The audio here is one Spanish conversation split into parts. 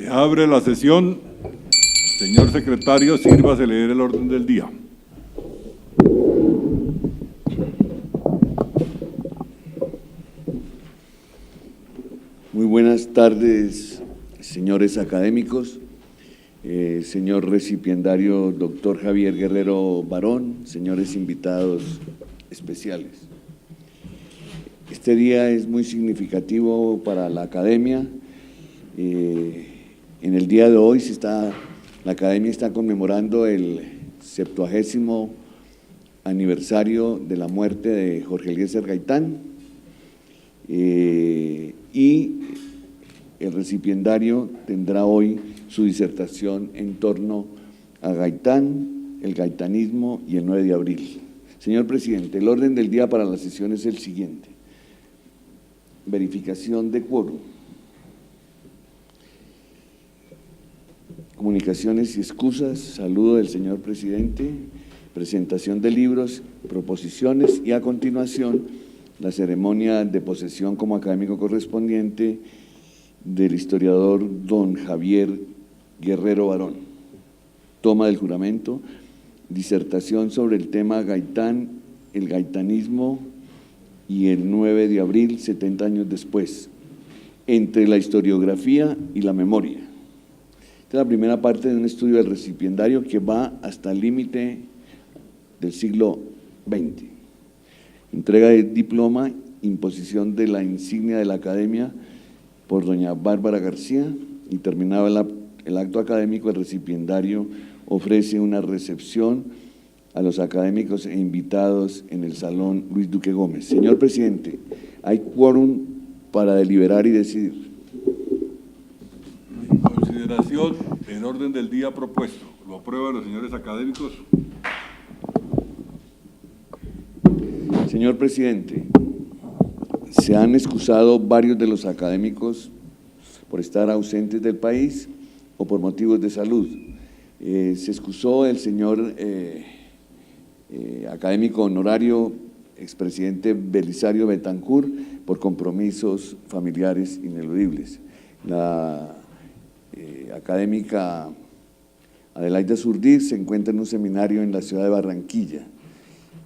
abre la sesión. Señor secretario, sírvase leer el orden del día. Muy buenas tardes, señores académicos, señor recipiendario doctor Javier Guerrero Barón, señores invitados especiales. Este día es muy significativo para la academia. En el día de hoy la academia está conmemorando el 70º aniversario de la muerte de Jorge Eliezer Gaitán, y el recipiendario tendrá hoy su disertación en torno a Gaitán, el gaitanismo y el 9 de abril. Señor presidente, el orden del día para la sesión es el siguiente: verificación de quórum, comunicaciones y excusas, saludo del señor presidente, presentación de libros, proposiciones y a continuación la ceremonia de posesión como académico correspondiente del historiador don Javier Guerrero Barón. Toma del juramento, disertación sobre el tema Gaitán, el gaitanismo y el 9 de abril, 70 años después, entre la historiografía y la memoria. Esta es la primera parte de un estudio del recipiendario que va hasta el límite del siglo XX. Entrega de diploma, imposición de la insignia de la academia por doña Bárbara García, y terminado el acto académico, el recipiendario ofrece una recepción a los académicos e invitados en el Salón Luis Duque Gómez. Señor presidente, ¿hay quórum para deliberar y decidir? En consideración, en orden del día propuesto, ¿lo aprueban los señores académicos? Señor presidente, se han excusado varios de los académicos por estar ausentes del país o por motivos de salud. Se excusó el señor académico honorario, expresidente Belisario Betancur, por compromisos familiares ineludibles. La académica Adelaida Zurdí se encuentra en un seminario en la ciudad de Barranquilla.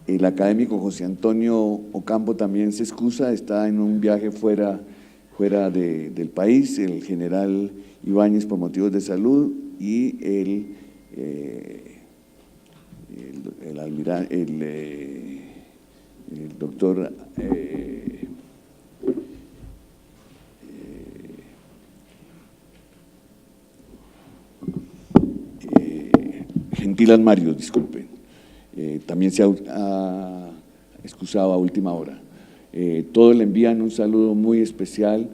El académico José Antonio Ocampo también se excusa, está en un viaje fuera del país. El general Ibáñez por motivos de salud y el doctor Gentil Almario, disculpen. También se ha excusado a última hora. Todos le envían un saludo muy especial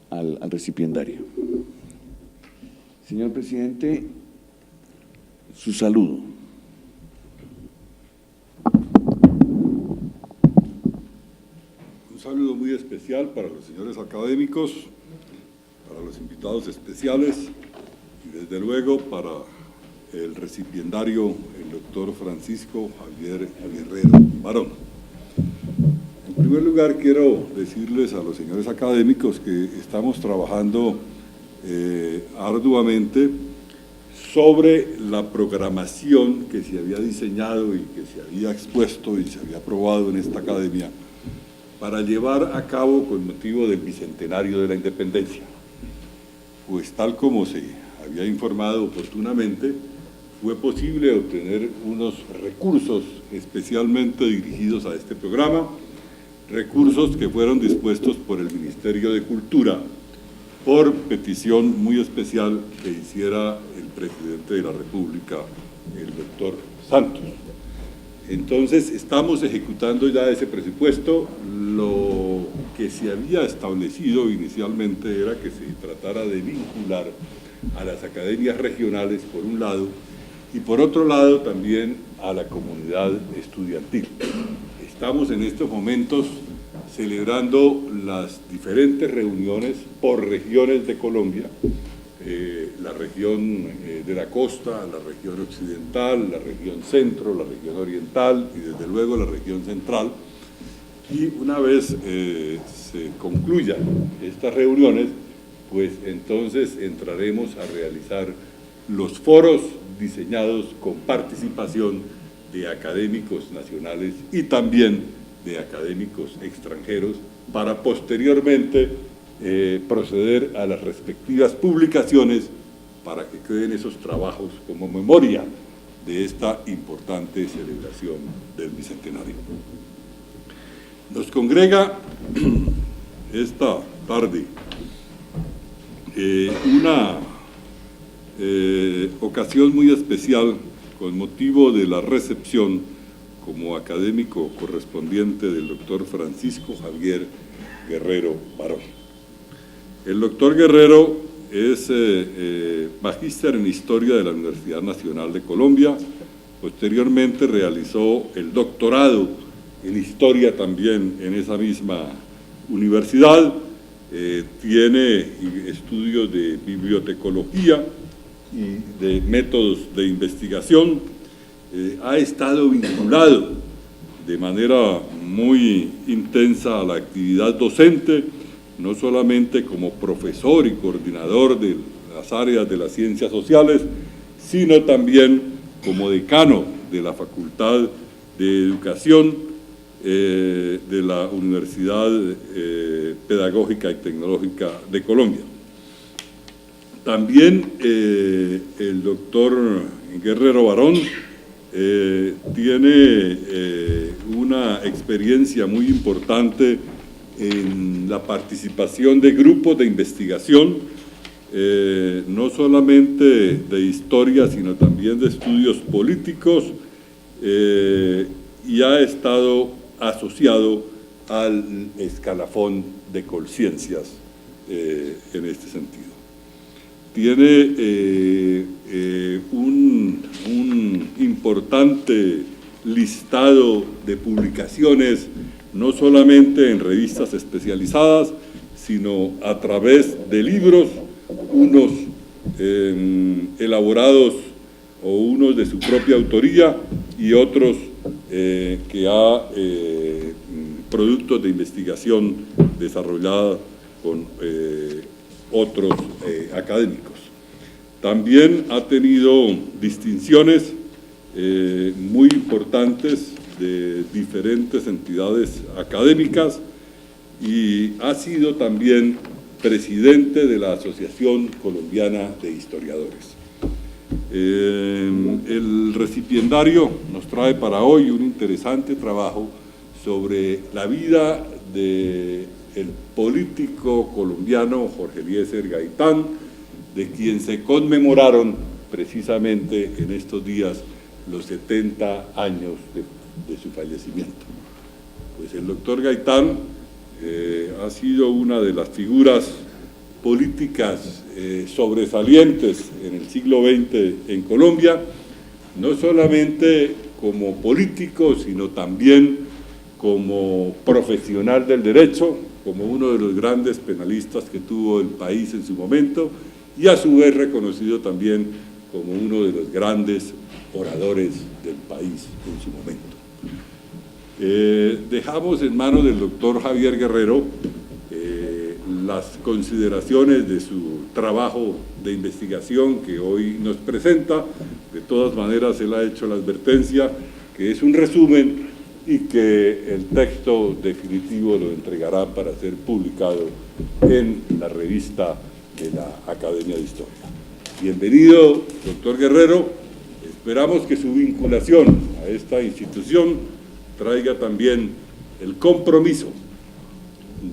al recipiendario. Señor presidente, su saludo. Un saludo muy especial para los señores académicos, para los invitados especiales y desde luego para el recipiendario, el doctor Francisco Javier Guerrero Barón. En primer lugar, quiero decirles a los señores académicos que estamos trabajando arduamente sobre la programación que se había diseñado y que se había expuesto y se había aprobado en esta academia para llevar a cabo con motivo del bicentenario de la independencia. Pues tal como se había informado oportunamente, fue posible obtener unos recursos especialmente dirigidos a este programa, recursos que fueron dispuestos por el Ministerio de Cultura por petición muy especial que hiciera el presidente de la República, el doctor Santos. Entonces, estamos ejecutando ya ese presupuesto. Lo que se había establecido inicialmente era que se tratara de vincular a las academias regionales, por un lado, y por otro lado también a la comunidad estudiantil. Estamos en estos momentos celebrando las diferentes reuniones por regiones de Colombia, la región de la costa, la región occidental, la región centro, la región oriental y desde luego la región central. Y una vez se concluyan estas reuniones, pues entonces entraremos a realizar los foros diseñados con participación de académicos nacionales y también de académicos extranjeros para posteriormente proceder a las respectivas publicaciones para que queden esos trabajos como memoria de esta importante celebración del Bicentenario. Nos congrega esta tarde una ocasión muy especial con motivo de la recepción como académico correspondiente del doctor Francisco Javier Guerrero Barón. El doctor Guerrero es magíster en Historia de la Universidad Nacional de Colombia, posteriormente realizó el doctorado en Historia también en esa misma universidad, tiene estudios de bibliotecología y de métodos de investigación, ha estado vinculado de manera muy intensa a la actividad docente, no solamente como profesor y coordinador de las áreas de las ciencias sociales, sino también como decano de la Facultad de Educación de la Universidad Pedagógica y Tecnológica de Colombia. También el doctor Guerrero Barón tiene una experiencia muy importante en la participación de grupos de investigación, no solamente de historia, sino también de estudios políticos, y ha estado asociado al escalafón de Colciencias en este sentido. Tiene un importante listado de publicaciones, no solamente en revistas especializadas, sino a través de libros, unos elaborados o unos de su propia autoría y otros que ha productos de investigación desarrollada con otros académicos. También ha tenido distinciones muy importantes de diferentes entidades académicas y ha sido también presidente de la Asociación Colombiana de Historiadores. El recipiendario nos trae para hoy un interesante trabajo sobre la vida del político colombiano Jorge Eliezer Gaitán, de quien se conmemoraron precisamente en estos días los 70 años de su fallecimiento. Pues el doctor Gaitán ha sido una de las figuras políticas sobresalientes en el siglo XX en Colombia, no solamente como político, sino también como profesional del derecho, como uno de los grandes penalistas que tuvo el país en su momento, y a su vez reconocido también como uno de los grandes oradores del país en su momento. Dejamos en manos del doctor Javier Guerrero las consideraciones de su trabajo de investigación que hoy nos presenta. De todas maneras, él ha hecho la advertencia que es un resumen y que el texto definitivo lo entregará para ser publicado en la revista de la Academia de Historia. Bienvenido, doctor Guerrero. Esperamos que su vinculación a esta institución traiga también el compromiso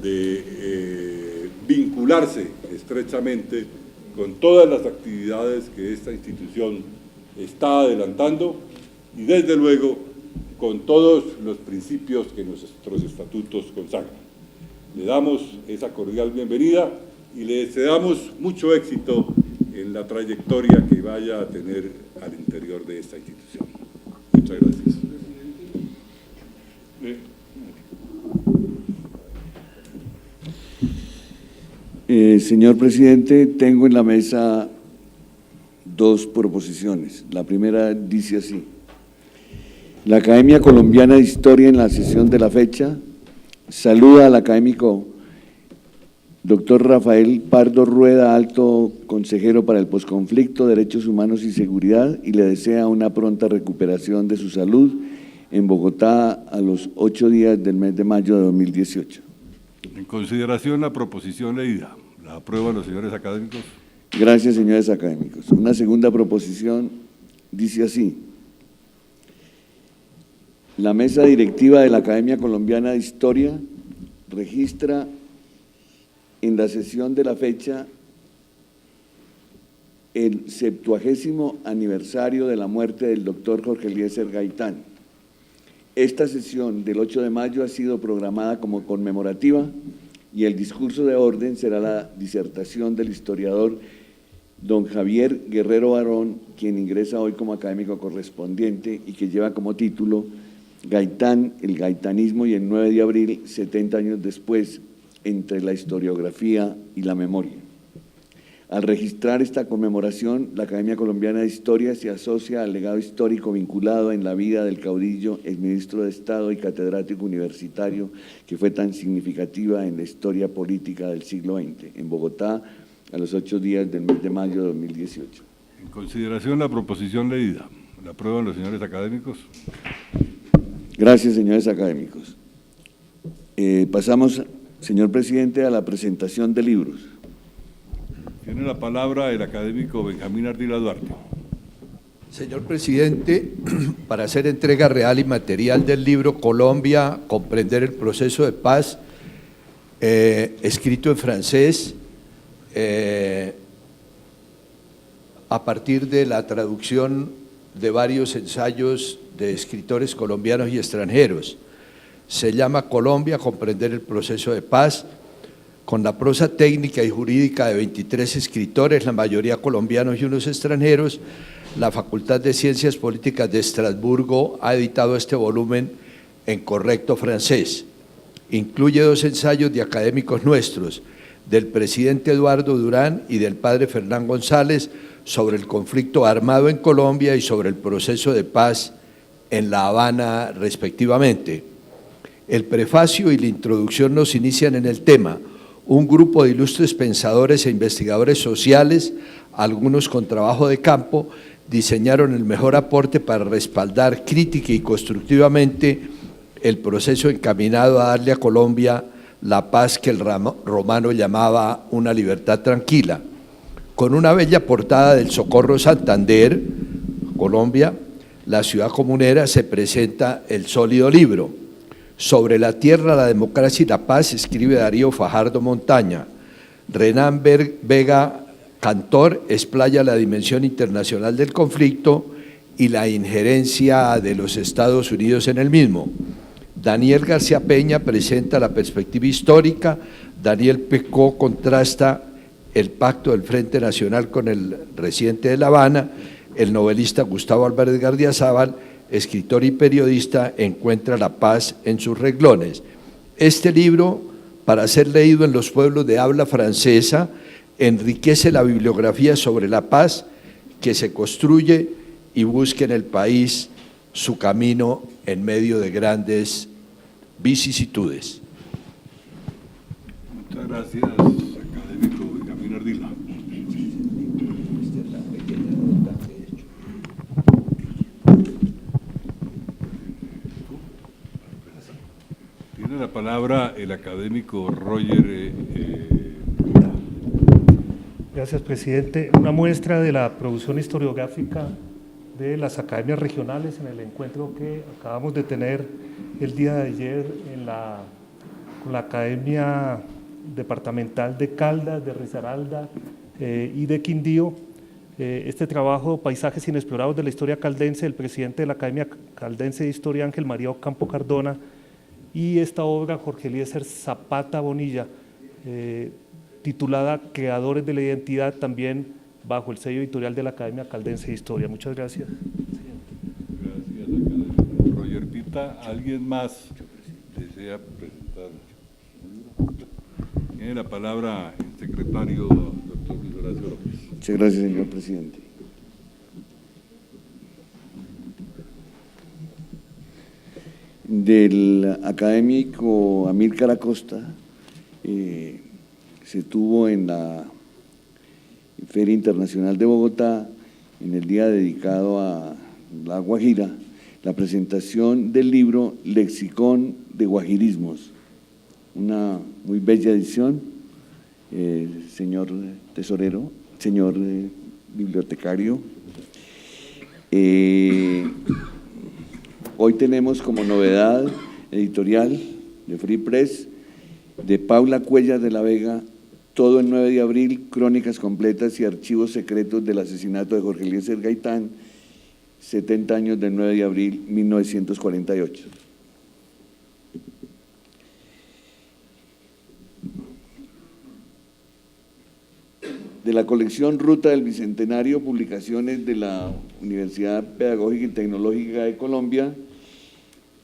de vincularse estrechamente con todas las actividades que esta institución está adelantando y desde luego con todos los principios que nuestros estatutos consagran. Le damos esa cordial bienvenida y le deseamos mucho éxito en la trayectoria que vaya a tener al interior de esta institución. Muchas gracias. Señor presidente, tengo en la mesa dos proposiciones. La primera dice así: la Academia Colombiana de Historia, en la sesión de la fecha, saluda al académico Doctor Rafael Pardo Rueda, alto consejero para el posconflicto, derechos humanos y seguridad, y le desea una pronta recuperación de su salud en Bogotá a los 8 días del mes de mayo de 2018. En consideración la proposición leída, ¿la aprueban los señores académicos? Gracias, señores académicos. Una segunda proposición dice así: la mesa directiva de la Academia Colombiana de Historia registra en la sesión de la fecha el 70º aniversario de la muerte del doctor Jorge Eliezer Gaitán. Esta sesión del 8 de mayo ha sido programada como conmemorativa y el discurso de orden será la disertación del historiador don Javier Guerrero Barón, quien ingresa hoy como académico correspondiente y que lleva como título Gaitán, el gaitanismo y el 9 de abril, 70 años después, entre la historiografía y la memoria. Al registrar esta conmemoración, la Academia Colombiana de Historia se asocia al legado histórico vinculado en la vida del caudillo, exministro de Estado y catedrático universitario que fue tan significativa en la historia política del siglo XX, en Bogotá, a los 8 días del mes de mayo de 2018. En consideración la proposición leída, ¿la aprueban los señores académicos? Gracias, señores académicos. Pasamos, señor presidente, a la presentación de libros. Tiene la palabra el académico Benjamín Ardila Duarte. Señor presidente, para hacer entrega real y material del libro Colombia, comprender el proceso de paz, escrito en francés, a partir de la traducción de varios ensayos de escritores colombianos y extranjeros. Se llama Colombia, comprender el proceso de paz, con la prosa técnica y jurídica de 23 escritores, la mayoría colombianos y unos extranjeros. La Facultad de Ciencias Políticas de Estrasburgo ha editado este volumen en correcto francés. Incluye 2 ensayos de académicos nuestros, del presidente Eduardo Durán y del padre Fernán González, sobre el conflicto armado en Colombia y sobre el proceso de paz en La Habana, respectivamente. El prefacio y la introducción nos inician en el tema. Un grupo de ilustres pensadores e investigadores sociales, algunos con trabajo de campo, diseñaron el mejor aporte para respaldar crítica y constructivamente el proceso encaminado a darle a Colombia la paz que el romano llamaba una libertad tranquila. Con una bella portada del Socorro Santander, Colombia, la ciudad comunera, se presenta el sólido libro. Sobre la tierra, la democracia y la paz, escribe Darío Fajardo Montaña. Renán Vega Cantor explaya la dimensión internacional del conflicto y la injerencia de los Estados Unidos en el mismo. Daniel García Peña presenta la perspectiva histórica. Daniel Pecó contrasta el pacto del Frente Nacional con el reciente de La Habana. El novelista Gustavo Álvarez Gardiazabal, escritor y periodista, encuentra la paz en sus renglones. Este libro, para ser leído en los pueblos de habla francesa, enriquece la bibliografía sobre la paz que se construye y busca en el país su camino en medio de grandes vicisitudes. Muchas gracias, académico Benjamín Ardila. Tiene la palabra el académico Roger. Gracias, presidente. Una muestra de la producción historiográfica de las academias regionales en el encuentro que acabamos de tener el día de ayer con la Academia Departamental de Caldas, de Risaralda y de Quindío. Este trabajo, Paisajes inexplorados de la historia caldense, del presidente de la Academia Caldense de Historia, Ángel María Ocampo Cardona, y esta obra, Jorge Eliezer Zapata Bonilla, titulada Creadores de la Identidad, también bajo el sello editorial de la Academia Caldense de Historia. Muchas gracias. Gracias, académico Roger Pita. ¿Alguien más desea presentar? Tiene la palabra el secretario, doctor Luis Horacio López. Muchas gracias, señor presidente. Del académico Amílcar Acosta, se tuvo en la Feria Internacional de Bogotá, en el día dedicado a La Guajira, la presentación del libro Lexicón de Guajirismos, una muy bella edición, señor tesorero, señor bibliotecario. Hoy tenemos como novedad editorial de Free Press, de Paula Cuellar de la Vega, Todo el 9 de abril, crónicas completas y archivos secretos del asesinato de Jorge Eliezer Gaitán, 70 años del 9 de abril 1948. De la colección Ruta del Bicentenario, publicaciones de la Universidad Pedagógica y Tecnológica de Colombia,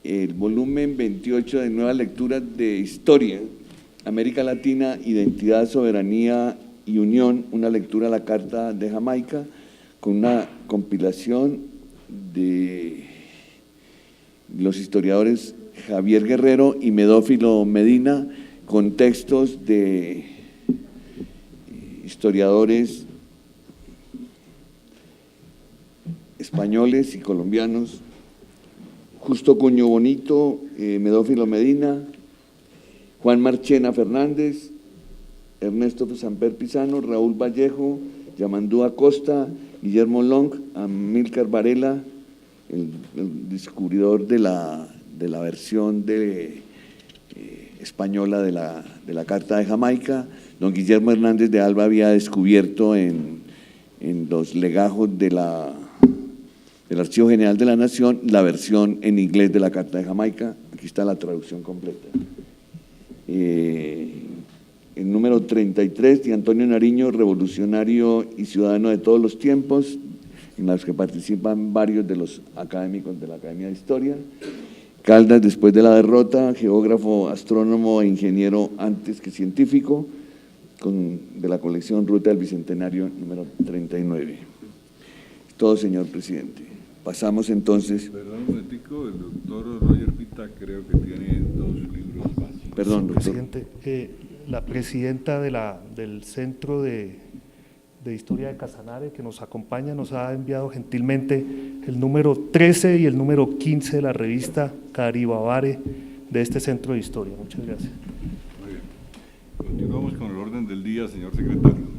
el volumen 28 de Nuevas Lecturas de Historia, América Latina, Identidad, Soberanía y Unión, una lectura a la Carta de Jamaica, con una compilación de los historiadores Javier Guerrero y Medófilo Medina, con textos de historiadores españoles y colombianos, Justo Cuño Bonito, Medófilo Medina, Juan Marchena Fernández, Ernesto Samper Pisano, Raúl Vallejo, Yamandú Acosta, Guillermo Long, Amílcar Varela, el descubridor de la versión española de la Carta de Jamaica. Don Guillermo Hernández de Alba había descubierto en los legajos del Archivo General de la Nación la versión en inglés de la Carta de Jamaica. Aquí está la traducción completa. El número 33 de Antonio Nariño, revolucionario y ciudadano de todos los tiempos, en los que participan varios de los académicos de la Academia de Historia. Caldas, después de la derrota, geógrafo, astrónomo e ingeniero antes que científico, de la colección Ruta del Bicentenario número 39. Todo, señor presidente. Pasamos entonces… Perdón un momentico, el doctor Roger Pita creo que tiene 2 libros más. Perdón, doctor. Presidente, la presidenta del Centro de Historia de Casanare, que nos acompaña, nos ha enviado gentilmente el número 13 y el número 15 de la revista Caribavare de este Centro de Historia. Muchas gracias. Muy bien. Continuamos con el orden del día, señor secretario.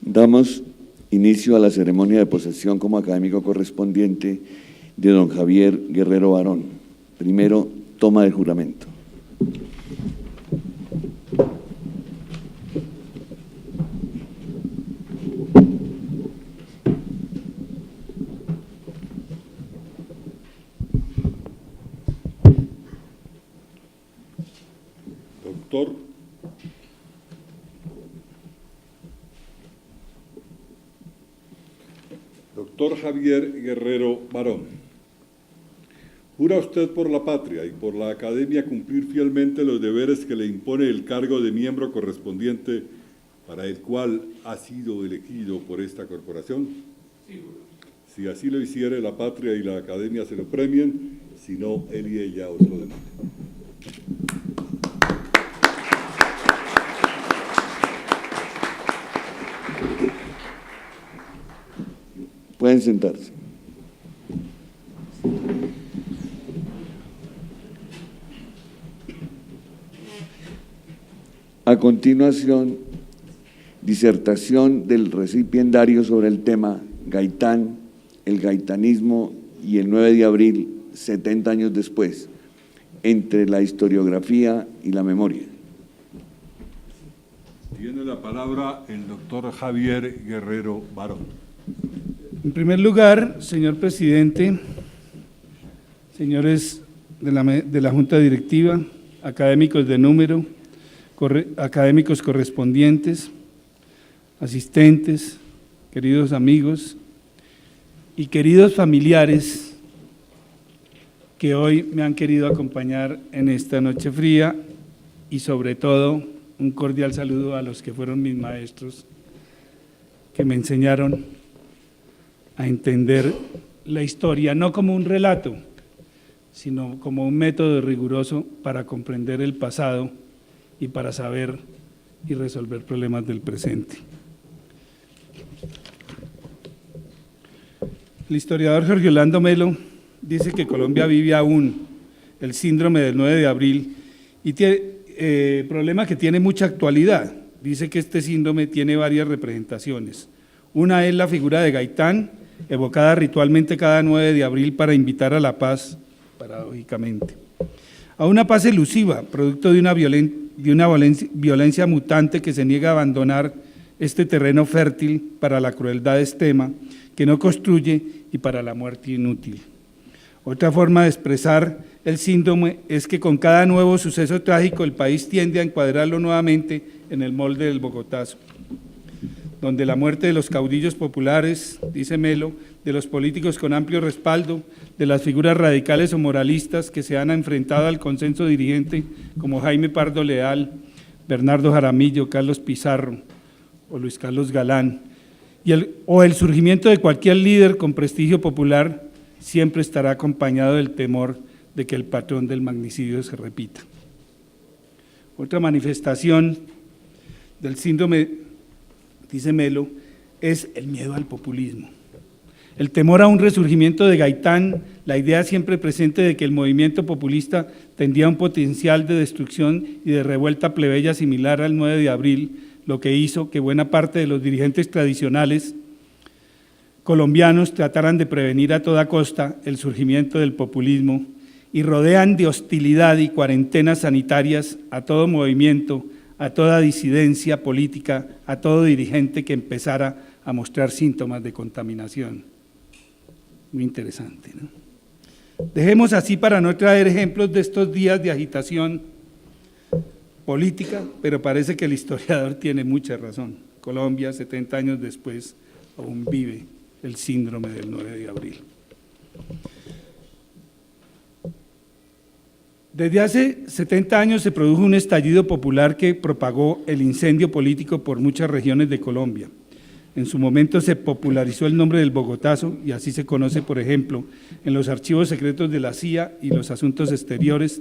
Damos inicio a la ceremonia de posesión como académico correspondiente de don Javier Guerrero Barón. Primero, toma del juramento. Doctor Javier Guerrero Barón, ¿jura usted por la patria y por la Academia cumplir fielmente los deberes que le impone el cargo de miembro correspondiente para el cual ha sido elegido por esta corporación? Sí, juro. Si así lo hiciere, la patria y la Academia se lo premien, si no, él y ella os lo demanden. Pueden sentarse. A continuación, disertación del recipiendario sobre el tema Gaitán, el gaitanismo y el 9 de abril, 70 años después, entre la historiografía y la memoria. Tiene la palabra el doctor Javier Guerrero Barón. En primer lugar, señor presidente, señores de la Junta Directiva, académicos de número, académicos correspondientes, asistentes, queridos amigos y queridos familiares que hoy me han querido acompañar en esta noche fría, y sobre todo un cordial saludo a los que fueron mis maestros, que me enseñaron a entender la historia no como un relato, sino como un método riguroso para comprender el pasado y para saber y resolver problemas del presente. El historiador Jorge Orlando Melo dice que Colombia vive aún el síndrome del 9 de abril y tiene problema que tiene mucha actualidad. Dice que este síndrome tiene varias representaciones. Una es la figura de Gaitán, evocada ritualmente cada 9 de abril para invitar a la paz, paradójicamente. A una paz elusiva, producto de una violencia mutante que se niega a abandonar este terreno fértil para la crueldad extrema, que no construye y para la muerte inútil. Otra forma de expresar el síndrome es que con cada nuevo suceso trágico el país tiende a encuadrarlo nuevamente en el molde del Bogotazo, donde la muerte de los caudillos populares, dice Melo, de los políticos con amplio respaldo, de las figuras radicales o moralistas que se han enfrentado al consenso dirigente como Jaime Pardo Leal, Bernardo Jaramillo, Carlos Pizarro o Luis Carlos Galán, o el surgimiento de cualquier líder con prestigio popular, siempre estará acompañado del temor de que el patrón del magnicidio se repita. Otra manifestación del síndrome, dice Melo, es el miedo al populismo. El temor a un resurgimiento de Gaitán, la idea siempre presente de que el movimiento populista tendría un potencial de destrucción y de revuelta plebeya similar al 9 de abril, lo que hizo que buena parte de los dirigentes tradicionales colombianos trataran de prevenir a toda costa el surgimiento del populismo y rodean de hostilidad y cuarentenas sanitarias a todo movimiento, a toda disidencia política, a todo dirigente que empezara a mostrar síntomas de contaminación. Muy interesante, ¿no? Dejemos así para no traer ejemplos de estos días de agitación política, pero parece que el historiador tiene mucha razón. Colombia, 70 años después, aún vive el síndrome del 9 de abril. Desde hace 70 años se produjo un estallido popular que propagó el incendio político por muchas regiones de Colombia. En su momento se popularizó el nombre del Bogotazo y así se conoce, por ejemplo, en los archivos secretos de la CIA y los asuntos exteriores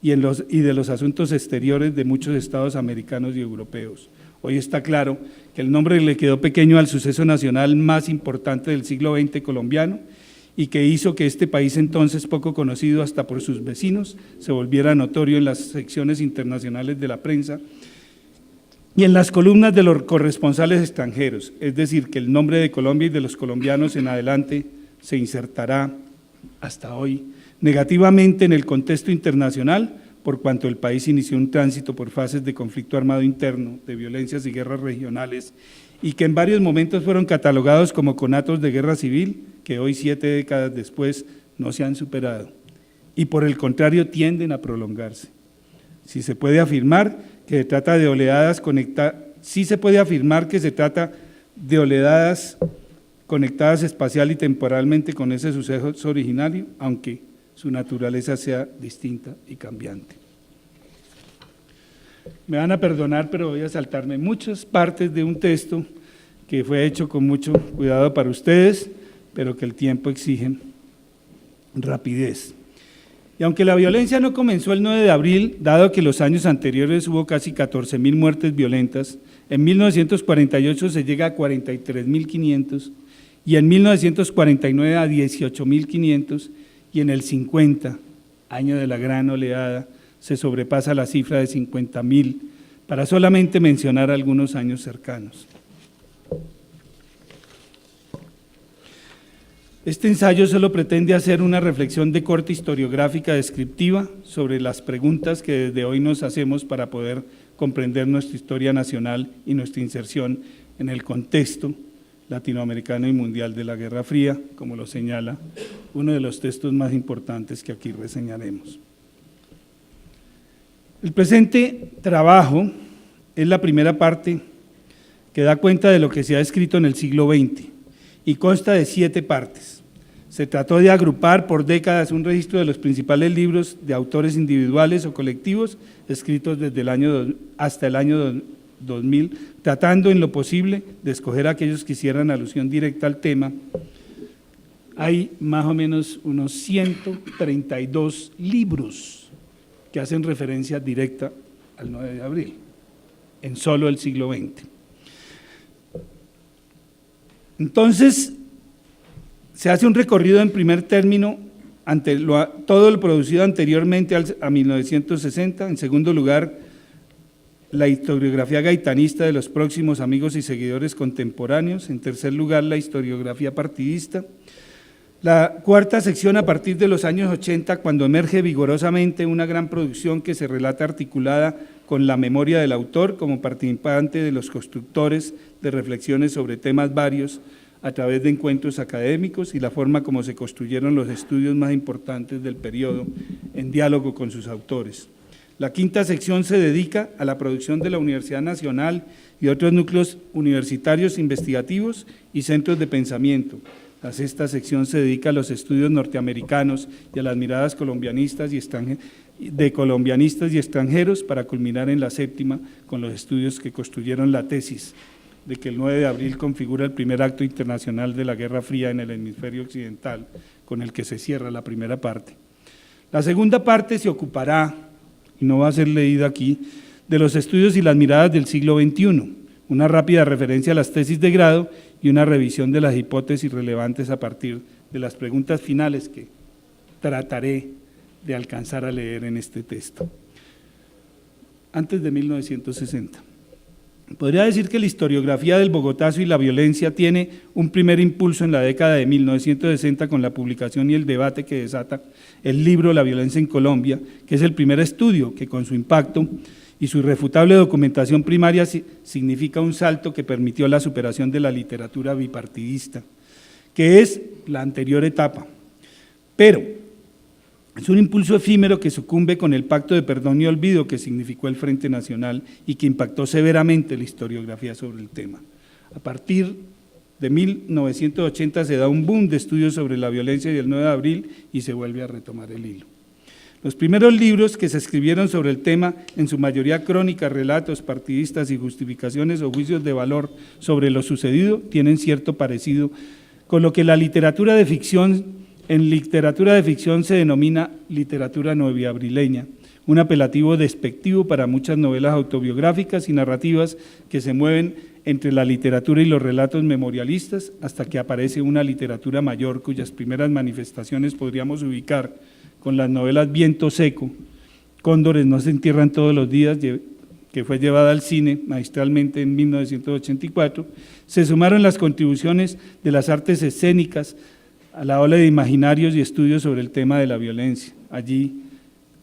y de los asuntos exteriores de muchos estados americanos y europeos. Hoy está claro que el nombre le quedó pequeño al suceso nacional más importante del siglo XX colombiano y que hizo que este país entonces poco conocido hasta por sus vecinos se volviera notorio en las secciones internacionales de la prensa y en las columnas de los corresponsales extranjeros, es decir, que el nombre de Colombia y de los colombianos en adelante se insertará hasta hoy negativamente en el contexto internacional, por cuanto el país inició un tránsito por fases de conflicto armado interno, de violencias y guerras regionales, y que en varios momentos fueron catalogados como conatos de guerra civil, que hoy, 7 décadas después, no se han superado, y por el contrario tienden a prolongarse. Si se puede afirmar que se trata de oleadas conectadas espacial y temporalmente con ese suceso originario, aunque su naturaleza sea distinta y cambiante. Me van a perdonar, pero voy a saltarme muchas partes de un texto que fue hecho con mucho cuidado para ustedes, pero que el tiempo exige rapidez. Y aunque la violencia no comenzó el 9 de abril, dado que los años anteriores hubo casi 14.000 muertes violentas, en 1948 se llega a 43.500 y en 1949 a 18.500 y en el 50, año de la gran oleada, se sobrepasa la cifra de 50.000, para solamente mencionar algunos años cercanos. Este ensayo solo pretende hacer una reflexión de corte historiográfica descriptiva sobre las preguntas que desde hoy nos hacemos para poder comprender nuestra historia nacional y nuestra inserción en el contexto latinoamericano y mundial de la Guerra Fría, como lo señala uno de los textos más importantes que aquí reseñaremos. El presente trabajo es la primera parte que da cuenta de lo que se ha escrito en el siglo XX y consta de 7 partes. Se trató de agrupar por décadas un registro de los principales libros de autores individuales o colectivos escritos desde el año hasta el año 2000, tratando en lo posible de escoger aquellos que hicieran alusión directa al tema hay más o menos unos 132 libros que hacen referencia directa al 9 de abril, en solo el siglo XX. Entonces, se hace un recorrido en primer término ante todo lo producido anteriormente a 1960, en segundo lugar, la historiografía gaitanista de los próximos amigos y seguidores contemporáneos, en tercer lugar, la historiografía partidista. La cuarta sección, a partir de los años 80, cuando emerge vigorosamente una gran producción que se relata articulada con la memoria del autor como participante de los constructores de reflexiones sobre temas varios a través de encuentros académicos y la forma como se construyeron los estudios más importantes del periodo en diálogo con sus autores. La quinta sección se dedica a la producción de la Universidad Nacional y otros núcleos universitarios investigativos y centros de pensamiento. La sexta sección se dedica a los estudios norteamericanos y a las miradas colombianistas y extranjeros, para culminar en la séptima con los estudios que construyeron la tesis de que el 9 de abril configura el primer acto internacional de la Guerra Fría en el hemisferio occidental, con el que se cierra la primera parte. La segunda parte se ocupará, y no va a ser leída aquí, de los estudios y las miradas del siglo XXI, una rápida referencia a las tesis de grado y una revisión de las hipótesis relevantes a partir de las preguntas finales que trataré de alcanzar a leer en este texto. Antes de 1960. Podría decir que la historiografía del Bogotazo y la violencia tiene un primer impulso en la década de 1960 con la publicación y el debate que desata el libro La violencia en Colombia, que es el primer estudio que con su impacto y su irrefutable documentación primaria significa un salto que permitió la superación de la literatura bipartidista, que es la anterior etapa. Pero es un impulso efímero que sucumbe con el Pacto de Perdón y Olvido que significó el Frente Nacional y que impactó severamente la historiografía sobre el tema. A partir de 1980 se da un boom de estudios sobre la violencia y el 9 de abril y se vuelve a retomar el hilo. Los primeros libros que se escribieron sobre el tema, en su mayoría crónicas, relatos partidistas y justificaciones o juicios de valor sobre lo sucedido, tienen cierto parecido con lo que en literatura de ficción se denomina literatura noveabrileña, un apelativo despectivo para muchas novelas autobiográficas y narrativas que se mueven entre la literatura y los relatos memorialistas hasta que aparece una literatura mayor cuyas primeras manifestaciones podríamos ubicar con las novelas Viento Seco, Cóndores no se entierran todos los días, que fue llevada al cine magistralmente en 1984, se sumaron las contribuciones de las artes escénicas a la ola de imaginarios y estudios sobre el tema de la violencia. Allí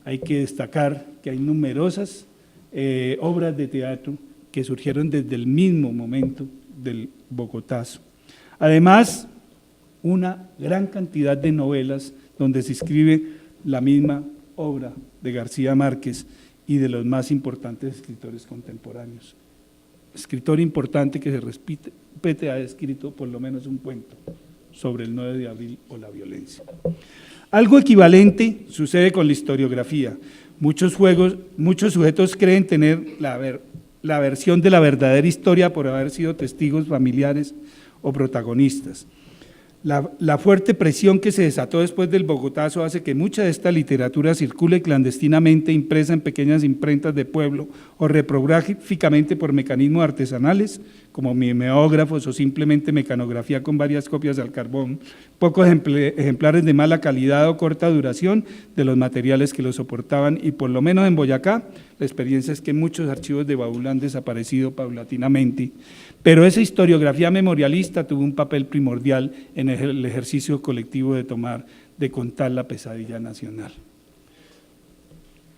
hay que destacar que hay numerosas obras de teatro que surgieron desde el mismo momento del Bogotazo. Además, una gran cantidad de novelas donde se escribe la misma obra de García Márquez y de los más importantes escritores contemporáneos. Escritor importante que se repite ha escrito por lo menos un cuento sobre el 9 de abril o la violencia. Algo equivalente sucede con la historiografía. Muchos sujetos creen tener la versión de la verdadera historia por haber sido testigos familiares o protagonistas. La fuerte presión que se desató después del Bogotazo hace que mucha de esta literatura circule clandestinamente impresa en pequeñas imprentas de pueblo o reprográficamente por mecanismos artesanales como mimeógrafos o simplemente mecanografía con varias copias al carbón, pocos ejemplares de mala calidad o corta duración de los materiales que lo soportaban y por lo menos en Boyacá la experiencia es que muchos archivos de baúl han desaparecido paulatinamente, pero esa historiografía memorialista tuvo un papel primordial en el ejercicio colectivo de contar la pesadilla nacional.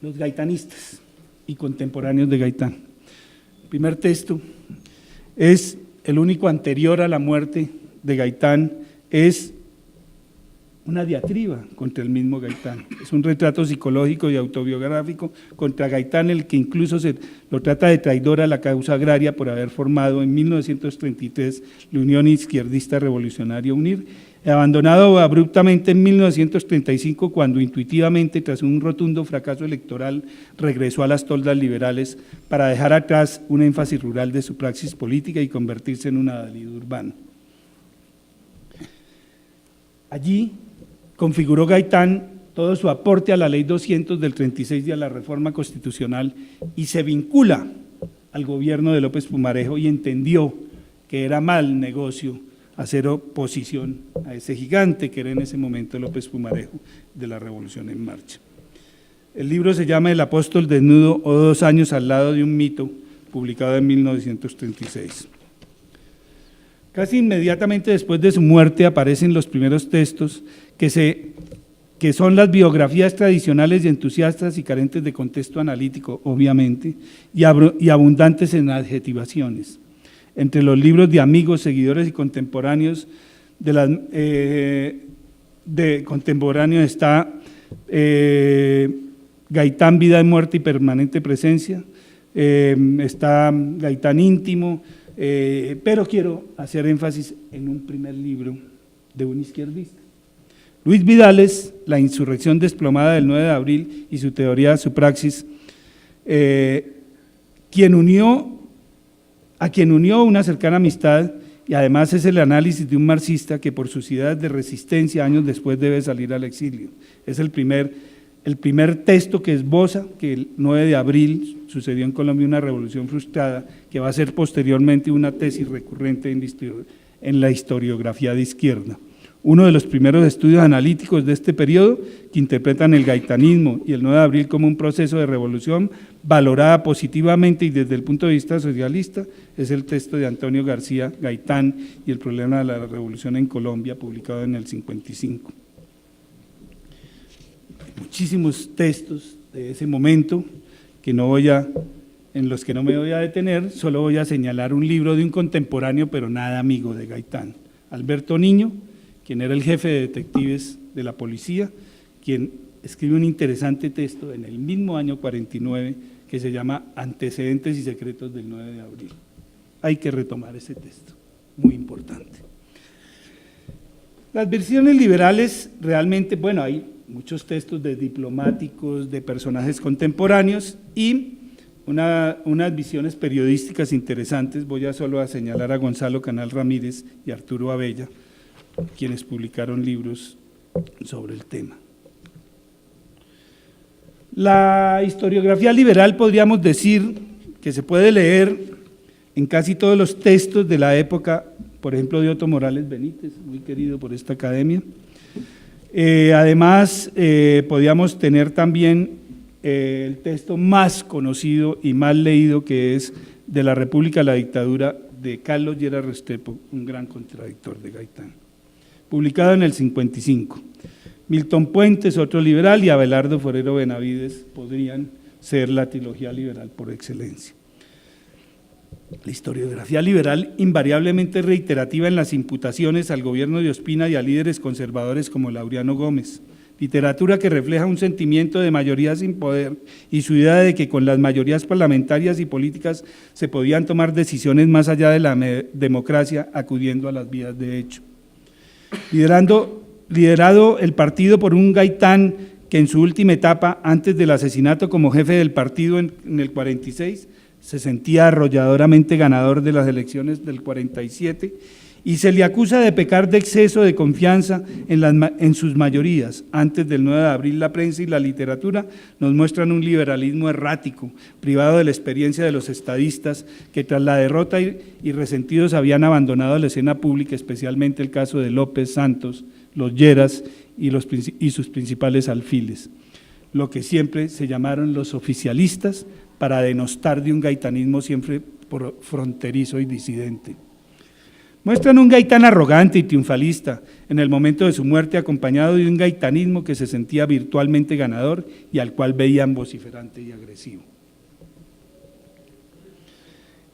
Los gaitanistas y contemporáneos de Gaitán. El primer texto es el único anterior a la muerte de Gaitán, es una diatriba contra el mismo Gaitán. Es un retrato psicológico y autobiográfico contra Gaitán, el que incluso lo trata de traidor a la causa agraria por haber formado en 1933 la Unión Izquierdista Revolucionaria UNIR, abandonado abruptamente en 1935 cuando intuitivamente, tras un rotundo fracaso electoral, regresó a las toldas liberales para dejar atrás un énfasis rural de su praxis política y convertirse en un adalid urbano. Allí configuró Gaitán todo su aporte a la Ley 200 del 36 y a la reforma constitucional y se vincula al gobierno de López Pumarejo y entendió que era mal negocio hacer oposición a ese gigante que era en ese momento López Pumarejo de la Revolución en Marcha. El libro se llama El apóstol desnudo o 2 años al lado de un mito, publicado en 1936. Casi inmediatamente después de su muerte aparecen los primeros textos que son las biografías tradicionales y entusiastas y carentes de contexto analítico, obviamente, y abundantes en adjetivaciones. Entre los libros de amigos, seguidores y contemporáneos contemporáneos está Gaitán, vida y muerte y permanente presencia, está Gaitán íntimo, pero quiero hacer énfasis en un primer libro de un izquierdista. Luis Vidales, La insurrección desplomada del 9 de abril y su teoría, su praxis, quien unió una cercana amistad y además es el análisis de un marxista que por sus ideas de resistencia años después debe salir al exilio. Es el primer texto que esboza que el 9 de abril sucedió en Colombia una revolución frustrada que va a ser posteriormente una tesis recurrente en la historiografía de izquierda. Uno de los primeros estudios analíticos de este periodo que interpretan el gaitanismo y el 9 de abril como un proceso de revolución valorada positivamente y desde el punto de vista socialista es el texto de Antonio García Gaitán y el problema de la revolución en Colombia, publicado en el 55. Muchísimos textos de ese momento en los que no me voy a detener, solo voy a señalar un libro de un contemporáneo, pero nada amigo de Gaitán, Alberto Niño, quien era el jefe de detectives de la policía, quien escribe un interesante texto en el mismo año 49 que se llama Antecedentes y secretos del 9 de abril. Hay que retomar ese texto, muy importante. Las versiones liberales realmente, bueno, hay muchos textos de diplomáticos, de personajes contemporáneos y unas visiones periodísticas interesantes. Voy a solo a señalar a Gonzalo Canal Ramírez y Arturo Abella, quienes publicaron libros sobre el tema. La historiografía liberal podríamos decir que se puede leer en casi todos los textos de la época, por ejemplo de Otto Morales Benítez, muy querido por esta academia. Además, podríamos tener también el texto más conocido y más leído, que es de la República a la Dictadura, de Carlos Lleras Restrepo, un gran contradictor de Gaitán, publicado en el 55. Milton Puentes, otro liberal, y Abelardo Forero Benavides podrían ser la trilogía liberal por excelencia. La historiografía liberal invariablemente reiterativa en las imputaciones al gobierno de Ospina y a líderes conservadores como Laureano Gómez. Literatura que refleja un sentimiento de mayoría sin poder y su idea de que con las mayorías parlamentarias y políticas se podían tomar decisiones más allá de la democracia, acudiendo a las vías de hecho. Liderado el partido por un Gaitán que en su última etapa, antes del asesinato como jefe del partido en el 46, se sentía arrolladoramente ganador de las elecciones del 47 y se le acusa de pecar de exceso de confianza en sus mayorías. Antes del 9 de abril la prensa y la literatura nos muestran un liberalismo errático, privado de la experiencia de los estadistas que tras la derrota y resentidos habían abandonado la escena pública, especialmente el caso de López, Santos, los Lleras y sus principales alfiles, lo que siempre se llamaron los oficialistas, para denostar de un gaitanismo siempre fronterizo y disidente. Muestran un Gaitán arrogante y triunfalista en el momento de su muerte, acompañado de un gaitanismo que se sentía virtualmente ganador y al cual veían vociferante y agresivo.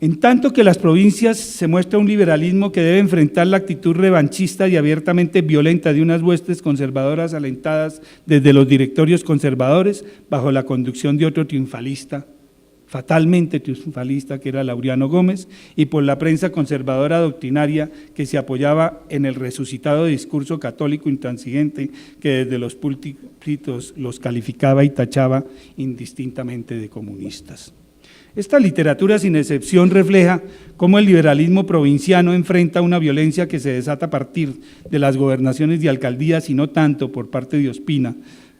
En tanto que las provincias se muestra un liberalismo que debe enfrentar la actitud revanchista y abiertamente violenta de unas huestes conservadoras alentadas desde los directorios conservadores bajo la conducción de otro triunfalista, fatalmente triunfalista, que era Laureano Gómez, y por la prensa conservadora doctrinaria que se apoyaba en el resucitado discurso católico intransigente que desde los púlpitos los calificaba y tachaba indistintamente de comunistas. Esta literatura, sin excepción, refleja cómo el liberalismo provinciano enfrenta una violencia que se desata a partir de las gobernaciones y alcaldías y no tanto por parte de Ospina,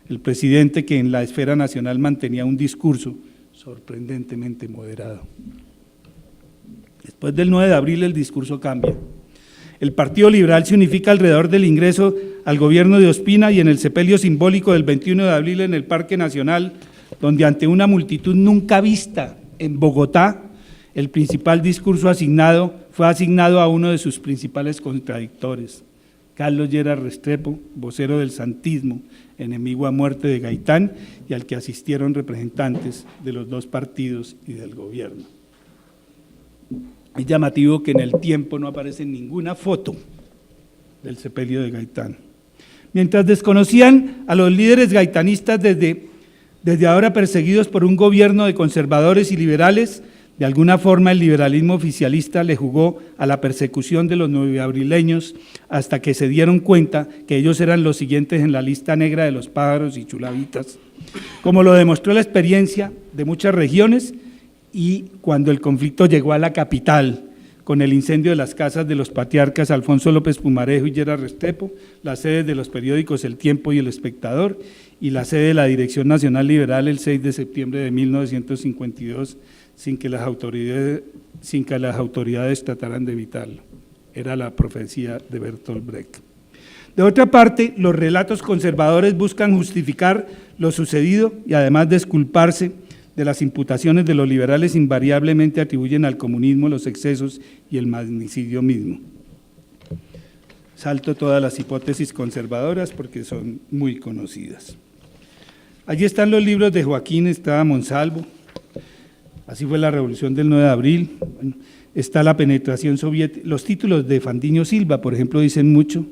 el presidente que en la esfera nacional mantenía un discurso sorprendentemente moderado. Después del 9 de abril el discurso cambia. El Partido Liberal se unifica alrededor del ingreso al gobierno de Ospina y en el sepelio simbólico del 21 de abril en el Parque Nacional, donde ante una multitud nunca vista en Bogotá, el principal discurso fue asignado a uno de sus principales contradictores, Carlos Lleras Restrepo, vocero del santismo, enemigo a muerte de Gaitán, y al que asistieron representantes de los dos partidos y del gobierno. Es llamativo que en el tiempo no aparece ninguna foto del sepelio de Gaitán. Mientras desconocían a los líderes gaitanistas desde ahora perseguidos por un gobierno de conservadores y liberales, de alguna forma el liberalismo oficialista le jugó a la persecución de los noviabrileños hasta que se dieron cuenta que ellos eran los siguientes en la lista negra de los pájaros y chulavitas, como lo demostró la experiencia de muchas regiones y cuando el conflicto llegó a la capital, con el incendio de las casas de los patriarcas Alfonso López Pumarejo y Lleras Restrepo, las sedes de los periódicos El Tiempo y El Espectador y la sede de la Dirección Nacional Liberal el 6 de septiembre de 1952, sin que las autoridades trataran de evitarlo. Era la profecía de Bertolt Brecht. De otra parte, los relatos conservadores buscan justificar lo sucedido y además disculparse de las imputaciones de los liberales invariablemente atribuyen al comunismo los excesos y el magnicidio mismo. Salto todas las hipótesis conservadoras porque son muy conocidas. Allí están los libros de Joaquín Estrada Monsalvo, así fue la revolución del 9 de abril, está la penetración soviética, los títulos de Fandiño Silva, por ejemplo, dicen mucho,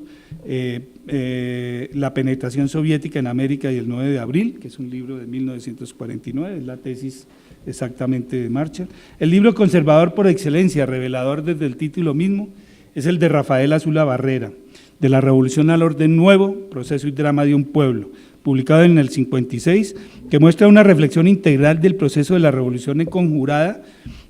la penetración soviética en América y el 9 de abril, que es un libro de 1949, es la tesis exactamente de Marshall. El libro conservador por excelencia, revelador desde el título mismo, es el de Rafael Azula Barrera, de la Revolución al Orden Nuevo, proceso y drama de un pueblo, publicado en el 56, que muestra una reflexión integral del proceso de la revolución conjurada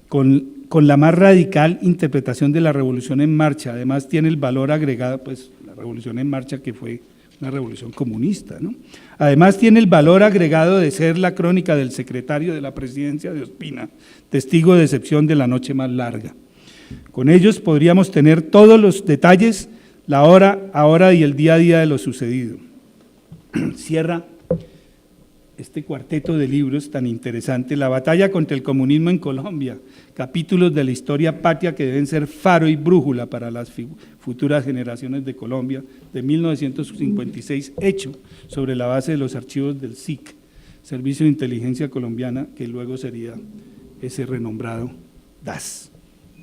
con la más radical interpretación de la revolución en marcha. Además tiene el valor agregado, pues la revolución en marcha que fue una revolución comunista, ¿no? Además tiene el valor agregado de ser la crónica del secretario de la presidencia de Ospina, testigo de excepción de la noche más larga. Con ellos podríamos tener todos los detalles, la hora, ahora y el día a día de lo sucedido. Cierra este cuarteto de libros tan interesante, La batalla contra el comunismo en Colombia, capítulos de la historia patria que deben ser faro y brújula para las futuras generaciones de Colombia, de 1956, hecho sobre la base de los archivos del SIC, Servicio de Inteligencia Colombiana, que luego sería ese renombrado DAS,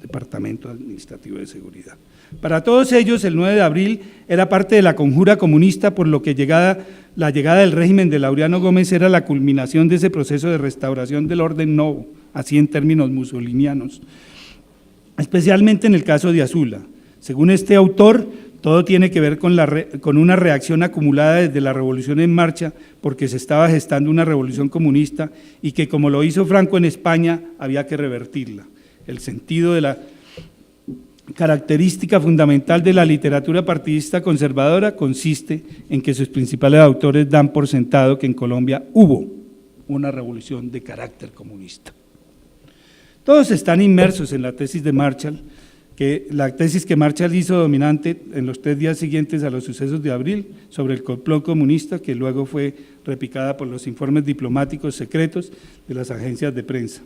Departamento Administrativo de Seguridad. Para todos ellos, el 9 de abril era parte de la conjura comunista, por lo que la llegada del régimen de Laureano Gómez era la culminación de ese proceso de restauración del orden nuevo, así en términos musolinianos, especialmente en el caso de Azula. Según este autor, todo tiene que ver con una reacción acumulada desde la revolución en marcha, porque se estaba gestando una revolución comunista y que, como lo hizo Franco en España, había que revertirla. El sentido de la característica fundamental de la literatura partidista conservadora consiste en que sus principales autores dan por sentado que en Colombia hubo una revolución de carácter comunista. Todos están inmersos en la tesis de Marshall, la tesis que Marshall hizo dominante en los 3 días siguientes a los sucesos de abril sobre el complot comunista, que luego fue replicada por los informes diplomáticos secretos de las agencias de prensa.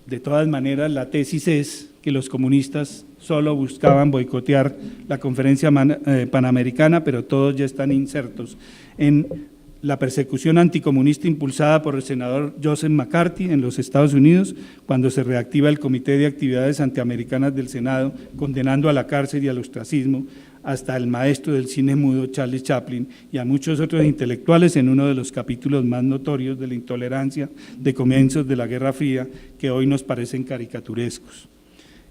De todas maneras, la tesis es que los comunistas solo buscaban boicotear la conferencia panamericana, pero todos ya están insertos en la persecución anticomunista impulsada por el senador Joseph McCarthy en los Estados Unidos, cuando se reactiva el Comité de Actividades Antiamericanas del Senado, condenando a la cárcel y al ostracismo hasta el maestro del cine mudo Charlie Chaplin y a muchos otros intelectuales en uno de los capítulos más notorios de la intolerancia de comienzos de la Guerra Fría, que hoy nos parecen caricaturescos.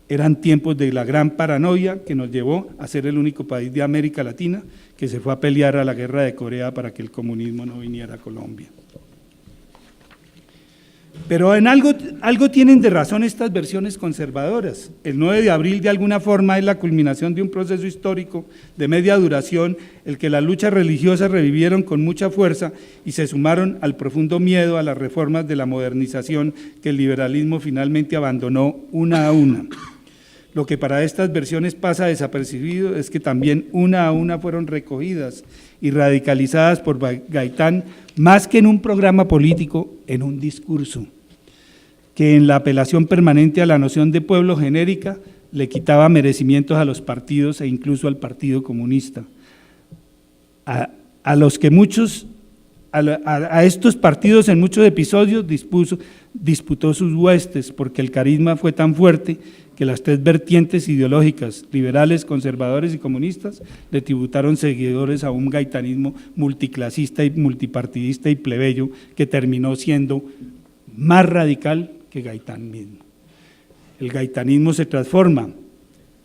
Eran tiempos de la gran paranoia que nos llevó a ser el único país de América Latina que se fue a pelear a la guerra de Corea para que el comunismo no viniera a Colombia. Pero en algo tienen de razón estas versiones conservadoras. El 9 de abril de alguna forma es la culminación de un proceso histórico de media duración, el que las luchas religiosas revivieron con mucha fuerza y se sumaron al profundo miedo a las reformas de la modernización que el liberalismo finalmente abandonó una a una. Lo que para estas versiones pasa desapercibido es que también una a una fueron recogidas y radicalizadas por Gaitán, más que en un programa político, en un discurso, que en la apelación permanente a la noción de pueblo genérica le quitaba merecimientos a los partidos e incluso al Partido Comunista, a los que a estos partidos en muchos episodios disputó sus huestes, porque el carisma fue tan fuerte que las tres vertientes ideológicas, liberales, conservadores y comunistas, le tributaron seguidores a un gaitanismo multiclasista y multipartidista y plebeyo que terminó siendo más radical que Gaitán mismo. El gaitanismo se transforma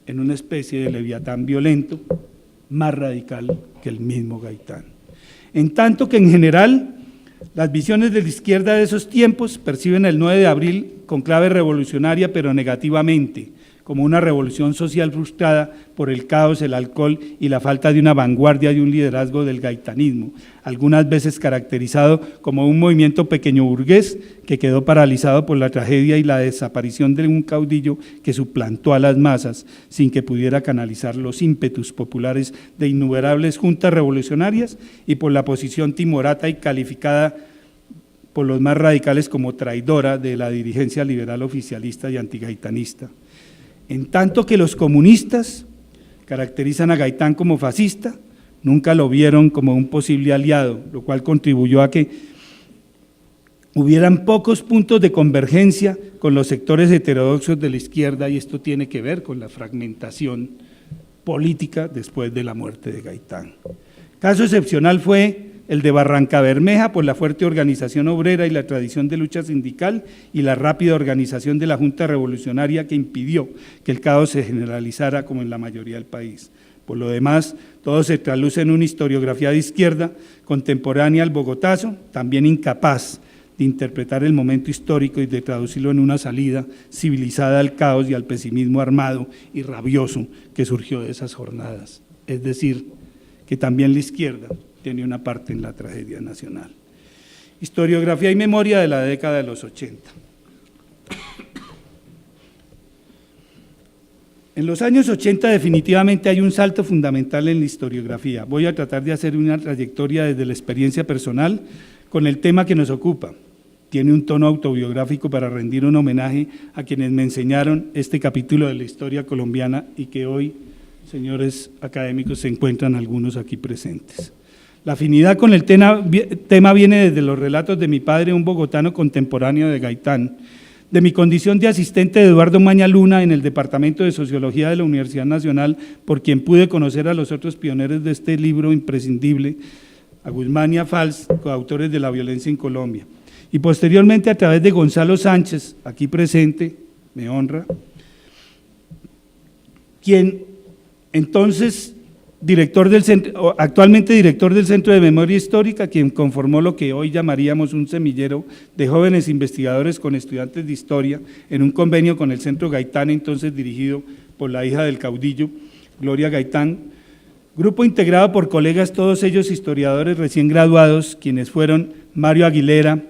en una especie de leviatán violento, más radical que el mismo Gaitán. En tanto que en general, las visiones de la izquierda de esos tiempos perciben el 9 de abril con clave revolucionaria, pero negativamente, como una revolución social frustrada por el caos, el alcohol y la falta de una vanguardia y un liderazgo del gaitanismo, algunas veces caracterizado como un movimiento pequeño burgués que quedó paralizado por la tragedia y la desaparición de un caudillo que suplantó a las masas sin que pudiera canalizar los ímpetus populares de innumerables juntas revolucionarias y por la posición timorata y calificada por los más radicales como traidora de la dirigencia liberal oficialista y antigaitanista. En tanto que los comunistas caracterizan a Gaitán como fascista, nunca lo vieron como un posible aliado, lo cual contribuyó a que hubieran pocos puntos de convergencia con los sectores heterodoxos de la izquierda, y esto tiene que ver con la fragmentación política después de la muerte de Gaitán. Caso excepcional fue el de Barrancabermeja por la fuerte organización obrera y la tradición de lucha sindical y la rápida organización de la Junta Revolucionaria que impidió que el caos se generalizara como en la mayoría del país. Por lo demás, todo se traduce en una historiografía de izquierda contemporánea al bogotazo, también incapaz de interpretar el momento histórico y de traducirlo en una salida civilizada al caos y al pesimismo armado y rabioso que surgió de esas jornadas. Es decir, que también la izquierda tiene una parte en la tragedia nacional. Historiografía y memoria de la década de los 80. En los años 80 definitivamente hay un salto fundamental en la historiografía. Voy a tratar de hacer una trayectoria desde la experiencia personal con el tema que nos ocupa. Tiene un tono autobiográfico para rendir un homenaje a quienes me enseñaron este capítulo de la historia colombiana y que hoy, señores académicos, se encuentran algunos aquí presentes. La afinidad con el tema viene desde los relatos de mi padre, un bogotano contemporáneo de Gaitán, de mi condición de asistente de Eduardo Maña Luna en el Departamento de Sociología de la Universidad Nacional, por quien pude conocer a los otros pioneros de este libro imprescindible, a Guzmán y a Valls, coautores de La violencia en Colombia, y posteriormente a través de Gonzalo Sánchez, aquí presente, me honra, quien entonces actualmente director del Centro de Memoria Histórica, quien conformó lo que hoy llamaríamos un semillero de jóvenes investigadores con estudiantes de historia en un convenio con el Centro Gaitán, entonces dirigido por la hija del caudillo, Gloria Gaitán, grupo integrado por colegas, todos ellos historiadores recién graduados, quienes fueron Mario Aguilera,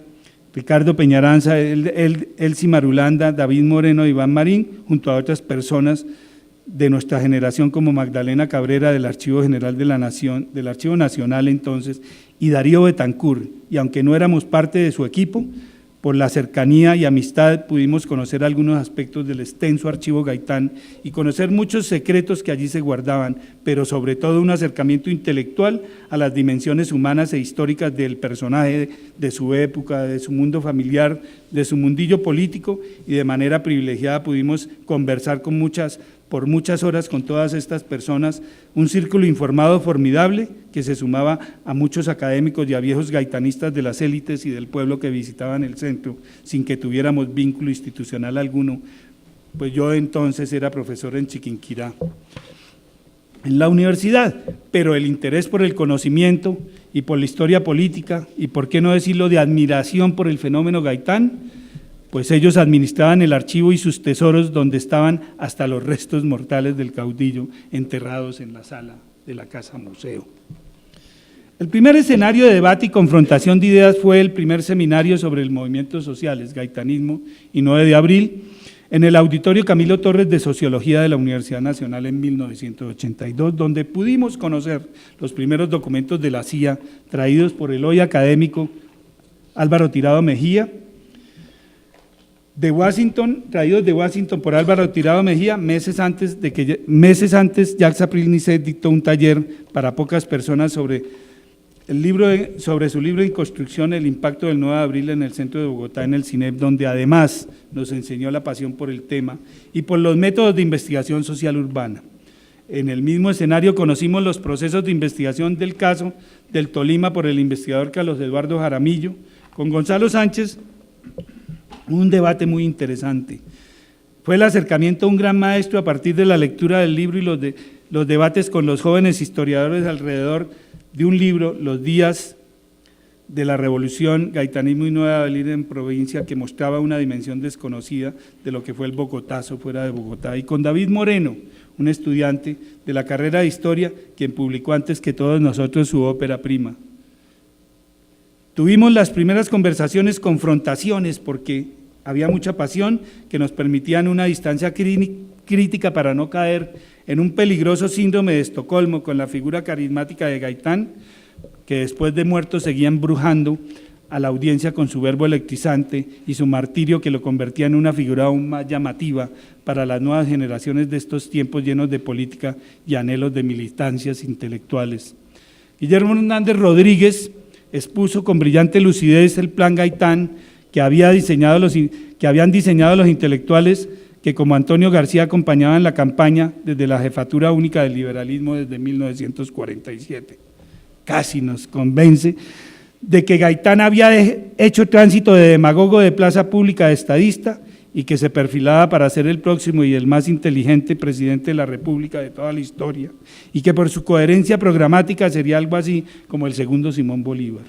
Ricardo Peñaranza, Elsie Marulanda, David Moreno, Iván Marín, junto a otras personas de nuestra generación como Magdalena Cabrera del Archivo General de la Nación, del Archivo Nacional entonces, y Darío Betancur, y aunque no éramos parte de su equipo, por la cercanía y amistad pudimos conocer algunos aspectos del extenso Archivo Gaitán y conocer muchos secretos que allí se guardaban, pero sobre todo un acercamiento intelectual a las dimensiones humanas e históricas del personaje, de su época, de su mundo familiar, de su mundillo político, y de manera privilegiada pudimos conversar por muchas horas con todas estas personas, un círculo informado formidable que se sumaba a muchos académicos y a viejos gaitanistas de las élites y del pueblo que visitaban el centro, sin que tuviéramos vínculo institucional alguno, pues yo entonces era profesor en Chiquinquirá, en la universidad, pero el interés por el conocimiento y por la historia política, y por qué no decirlo de admiración por el fenómeno Gaitán, pues ellos administraban el archivo y sus tesoros donde estaban hasta los restos mortales del caudillo enterrados en la sala de la Casa Museo. El primer escenario de debate y confrontación de ideas fue el primer seminario sobre el movimiento sociales, gaitanismo y 9 de abril, en el Auditorio Camilo Torres de Sociología de la Universidad Nacional en 1982, donde pudimos conocer los primeros documentos de la CIA traídos por el hoy académico Álvaro Tirado Mejía, traídos de Washington por Álvaro Tirado Mejía, meses antes, Jacques April-Nicet dictó un taller para pocas personas sobre su libro de construcción, el impacto del 9 de abril en el centro de Bogotá, en el CINEP, donde además nos enseñó la pasión por el tema y por los métodos de investigación social urbana. En el mismo escenario conocimos los procesos de investigación del caso del Tolima por el investigador Carlos Eduardo Jaramillo, con Gonzalo Sánchez, un debate muy interesante. Fue el acercamiento a un gran maestro a partir de la lectura del libro y los debates con los jóvenes historiadores alrededor de un libro, Los días de la Revolución, Gaitanismo y 9 de abril en provincia, que mostraba una dimensión desconocida de lo que fue el Bogotazo fuera de Bogotá, y con David Moreno, un estudiante de la carrera de Historia, quien publicó antes que todos nosotros su ópera prima. Tuvimos las primeras conversaciones, confrontaciones, porque había mucha pasión que nos permitían una distancia crítica para no caer en un peligroso síndrome de Estocolmo con la figura carismática de Gaitán, que después de muerto seguía embrujando a la audiencia con su verbo electrizante y su martirio que lo convertía en una figura aún más llamativa para las nuevas generaciones de estos tiempos llenos de política y anhelos de militancias intelectuales. Guillermo Hernández Rodríguez expuso con brillante lucidez el plan Gaitán que habían diseñado los intelectuales que como Antonio García acompañaban la campaña desde la Jefatura Única del Liberalismo desde 1947. Casi nos convence de que Gaitán había hecho tránsito de demagogo de plaza pública a estadista y que se perfilaba para ser el próximo y el más inteligente presidente de la República de toda la historia, y que por su coherencia programática sería algo así como el segundo Simón Bolívar.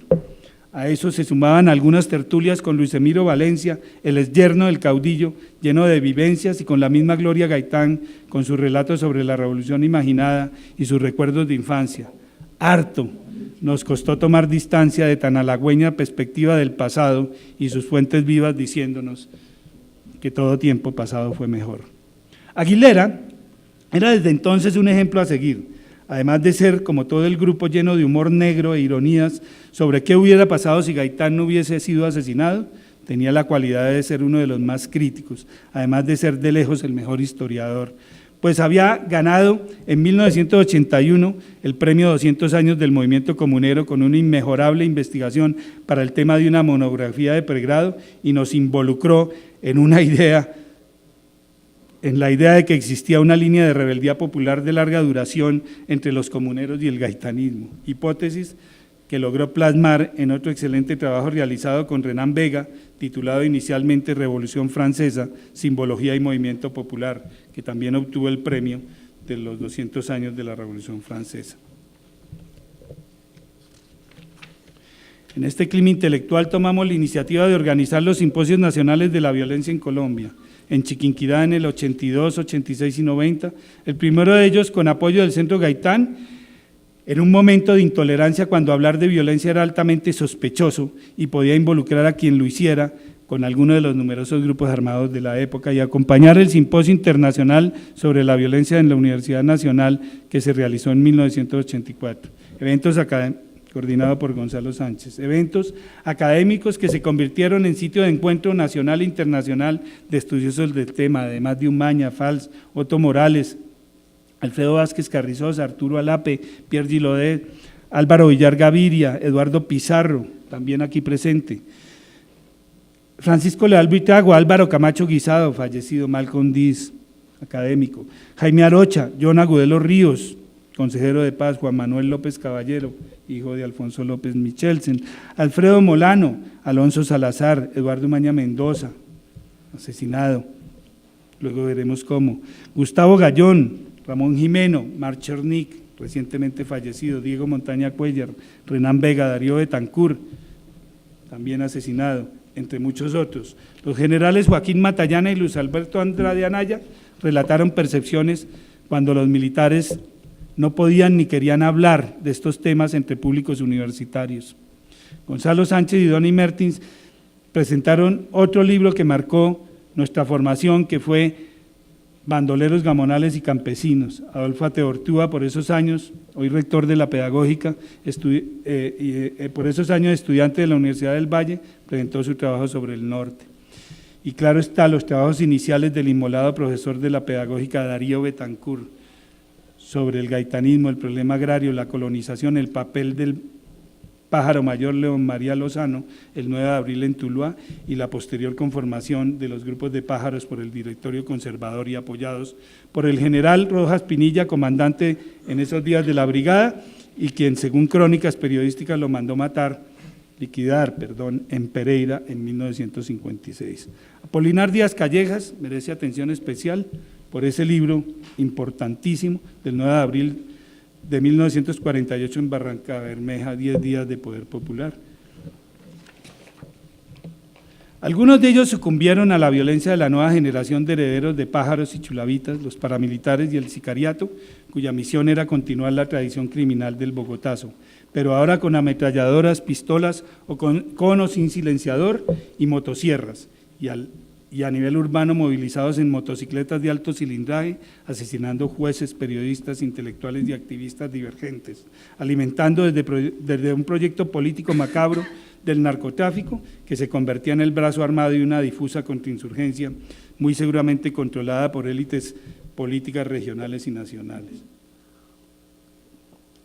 A eso se sumaban algunas tertulias con Luis Emiro Valencia, el exyerno del caudillo, lleno de vivencias y con la misma Gloria Gaitán, con sus relatos sobre la revolución imaginada y sus recuerdos de infancia. Harto nos costó tomar distancia de tan halagüeña perspectiva del pasado y sus fuentes vivas diciéndonos que todo tiempo pasado fue mejor. Aguilera era desde entonces un ejemplo a seguir, además de ser, como todo el grupo, lleno de humor negro e ironías sobre qué hubiera pasado si Gaitán no hubiese sido asesinado. Tenía la cualidad de ser uno de los más críticos, además de ser de lejos el mejor historiador, pues había ganado en 1981 el premio 200 años del movimiento comunero con una inmejorable investigación para el tema de una monografía de pregrado y nos involucró en la idea de que existía una línea de rebeldía popular de larga duración entre los comuneros y el gaitanismo, hipótesis que logró plasmar en otro excelente trabajo realizado con Renan Vega, titulado inicialmente Revolución Francesa, Simbología y Movimiento Popular, que también obtuvo el premio de los 200 años de la Revolución Francesa. En este clima intelectual tomamos la iniciativa de organizar los simposios nacionales de la violencia en Colombia, en Chiquinquirá en el 82, 86 y 90, el primero de ellos con apoyo del Centro Gaitán, en un momento de intolerancia cuando hablar de violencia era altamente sospechoso y podía involucrar a quien lo hiciera con alguno de los numerosos grupos armados de la época, y acompañar el Simposio Internacional sobre la Violencia en la Universidad Nacional que se realizó en 1984. Eventos coordinado por Gonzalo Sánchez. Eventos académicos que se convirtieron en sitio de encuentro nacional e internacional de estudiosos del tema, además de Umaña, Fals, Otto Morales, Alfredo Vázquez Carrizosa, Arturo Alape, Pierre Gilodet, Álvaro Villar Gaviria, Eduardo Pizarro, también aquí presente, Francisco Leal Buitrago, Álvaro Camacho Guisado, fallecido, Malcolm Diz, académico, Jaime Arocha, John Agudelo Ríos, consejero de paz, Juan Manuel López Caballero, hijo de Alfonso López Michelsen, Alfredo Molano, Alonso Salazar, Eduardo Umaña Mendoza, asesinado, luego veremos cómo, Gustavo Gallón, Ramón Jimeno, Marc Chernik, recientemente fallecido, Diego Montaña Cuellar, Renan Vega, Darío Betancourt, también asesinado, entre muchos otros. Los generales Joaquín Matallana y Luis Alberto Andrade Anaya relataron percepciones cuando los militares no podían ni querían hablar de estos temas entre públicos universitarios. Gonzalo Sánchez y Donny Mertins presentaron otro libro que marcó nuestra formación, que fue Bandoleros, Gamonales y Campesinos. Adolfo Ateortúa, por esos años, hoy rector de la Pedagógica, por esos años estudiante de la Universidad del Valle, presentó su trabajo sobre el norte. Y claro está, los trabajos iniciales del inmolado profesor de la Pedagógica Darío Betancourt sobre el gaitanismo, el problema agrario, la colonización, el papel del pájaro mayor León María Lozano, el 9 de abril en Tuluá, y la posterior conformación de los grupos de pájaros por el directorio conservador y apoyados por el general Rojas Pinilla, comandante en esos días de la brigada, y quien según crónicas periodísticas lo mandó liquidar, en Pereira en 1956. Apolinar Díaz Callejas merece atención especial por ese libro importantísimo del 9 de abril de 1948 en Barranca Bermeja, 10 días de poder popular. Algunos de ellos sucumbieron a la violencia de la nueva generación de herederos de pájaros y chulavitas, los paramilitares y el sicariato, cuya misión era continuar la tradición criminal del bogotazo, pero ahora con ametralladoras, pistolas o con o sin silenciador y motosierras, y a nivel urbano movilizados en motocicletas de alto cilindraje, asesinando jueces, periodistas, intelectuales y activistas divergentes, alimentando desde un proyecto político macabro del narcotráfico que se convertía en el brazo armado de una difusa contrainsurgencia, muy seguramente controlada por élites políticas regionales y nacionales.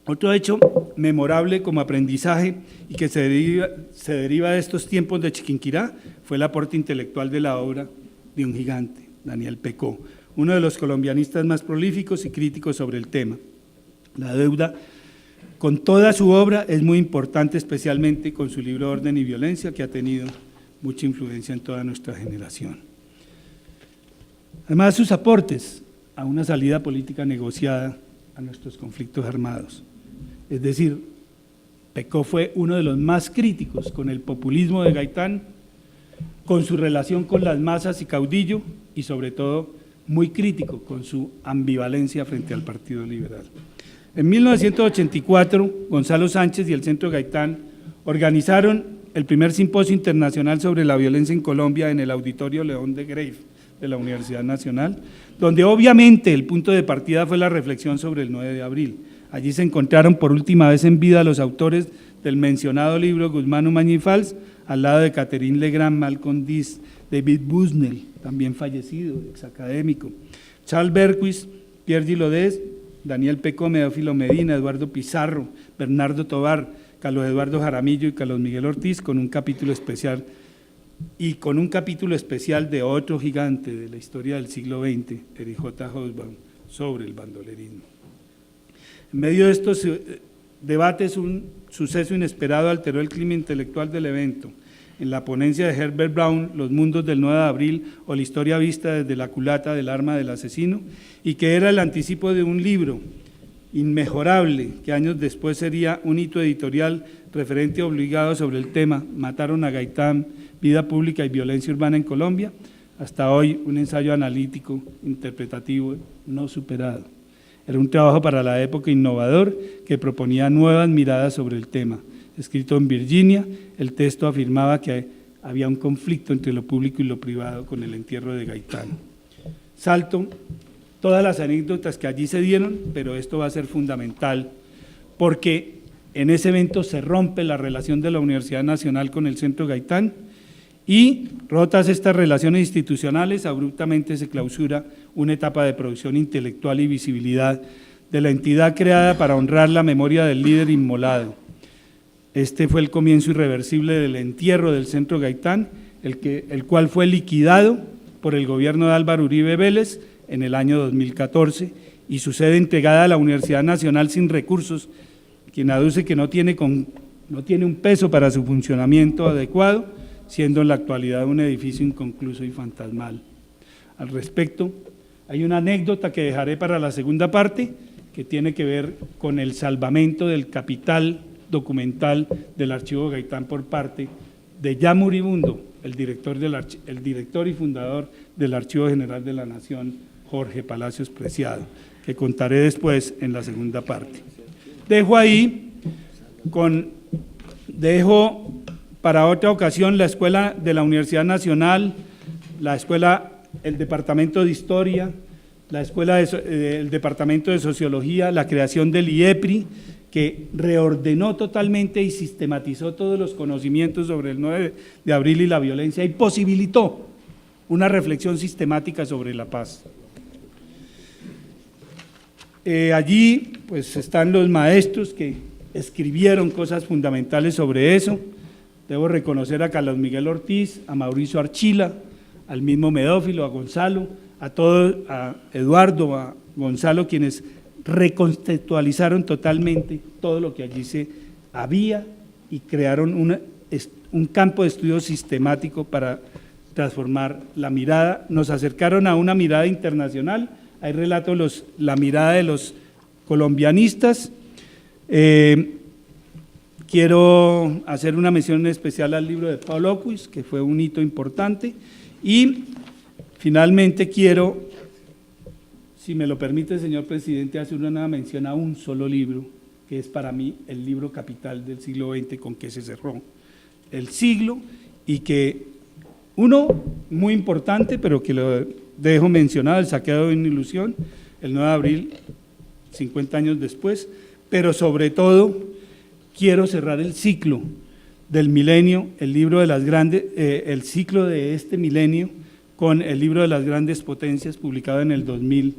Otro hecho memorable como aprendizaje y que se deriva de estos tiempos de Chiquinquirá fue el aporte intelectual de la obra de un gigante, Daniel Pecó, uno de los colombianistas más prolíficos y críticos sobre el tema. La deuda con toda su obra es muy importante, especialmente con su libro Orden y Violencia, que ha tenido mucha influencia en toda nuestra generación. Además, sus aportes a una salida política negociada a nuestros conflictos armados. Es decir, Pecó fue uno de los más críticos con el populismo de Gaitán, con su relación con las masas y caudillo, y sobre todo muy crítico con su ambivalencia frente al Partido Liberal. En 1984, Gonzalo Sánchez y el Centro Gaitán organizaron el primer simposio internacional sobre la violencia en Colombia en el Auditorio León de Grave de la Universidad Nacional, donde obviamente el punto de partida fue la reflexión sobre el 9 de abril. Allí se encontraron por última vez en vida los autores del mencionado libro Guzmán Umaña y Valls, al lado de Catherine Legrand, Malcolm Diss, David Bushnell, también fallecido, exacadémico, Charles Berquist, Pierre Gilodés, Daniel Pecó, Teófilo Medina, Eduardo Pizarro, Bernardo Tovar, Carlos Eduardo Jaramillo y Carlos Miguel Ortiz, con un capítulo especial de otro gigante de la historia del siglo XX, Erich J. Hobsbawm, sobre el bandolerismo. En medio de estos debates, un suceso inesperado alteró el clima intelectual del evento. En la ponencia de Herbert Brown, Los mundos del 9 de abril o la historia vista desde la culata del arma del asesino, y que era el anticipo de un libro inmejorable que años después sería un hito editorial referente obligado sobre el tema Mataron a Gaitán, vida pública y violencia urbana en Colombia, hasta hoy un ensayo analítico, interpretativo, no superado. Era un trabajo para la época innovador que proponía nuevas miradas sobre el tema. Escrito en Virginia, el texto afirmaba que había un conflicto entre lo público y lo privado con el entierro de Gaitán. Salto todas las anécdotas que allí se dieron, pero esto va a ser fundamental porque en ese evento se rompe la relación de la Universidad Nacional con el Centro Gaitán y, rotas estas relaciones institucionales, abruptamente se clausura una etapa de producción intelectual y visibilidad de la entidad creada para honrar la memoria del líder inmolado. Este fue el comienzo irreversible del entierro del Centro Gaitán, el cual fue liquidado por el gobierno de Álvaro Uribe Vélez en el año 2014 y su sede entregada a la Universidad Nacional sin recursos, quien aduce que no tiene un peso para su funcionamiento adecuado, siendo en la actualidad un edificio inconcluso y fantasmal. Al respecto, hay una anécdota que dejaré para la segunda parte, que tiene que ver con el salvamento del capital documental del Archivo Gaitán por parte de ya moribundo, el director y fundador del Archivo General de la Nación, Jorge Palacios Preciado, que contaré después en la segunda parte. Dejo para otra ocasión la Escuela de la Universidad Nacional, el Departamento de Historia, el Departamento de Sociología, la creación del IEPRI, que reordenó totalmente y sistematizó todos los conocimientos sobre el 9 de abril y la violencia y posibilitó una reflexión sistemática sobre la paz. Allí pues están los maestros que escribieron cosas fundamentales sobre eso. Debo reconocer a Carlos Miguel Ortiz, a Mauricio Archila, al mismo Medófilo, a Gonzalo, a Eduardo, a Gonzalo, quienes reconceptualizaron totalmente todo lo que allí se había y crearon un campo de estudio sistemático para transformar la mirada. Nos acercaron a una mirada internacional. Hay relato la mirada de los colombianistas. Quiero hacer una mención especial al libro de Paul Ockhus, que fue un hito importante, y finalmente quiero, si me lo permite, señor presidente, hacer una mención a un solo libro, que es para mí el libro capital del siglo XX con que se cerró el siglo, y que uno muy importante, pero que lo dejo mencionado, El saqueo de una ilusión, el 9 de abril, 50 años después, pero sobre todo quiero cerrar el ciclo del milenio, el ciclo de este milenio, con el libro de las grandes potencias, publicado en el 2000,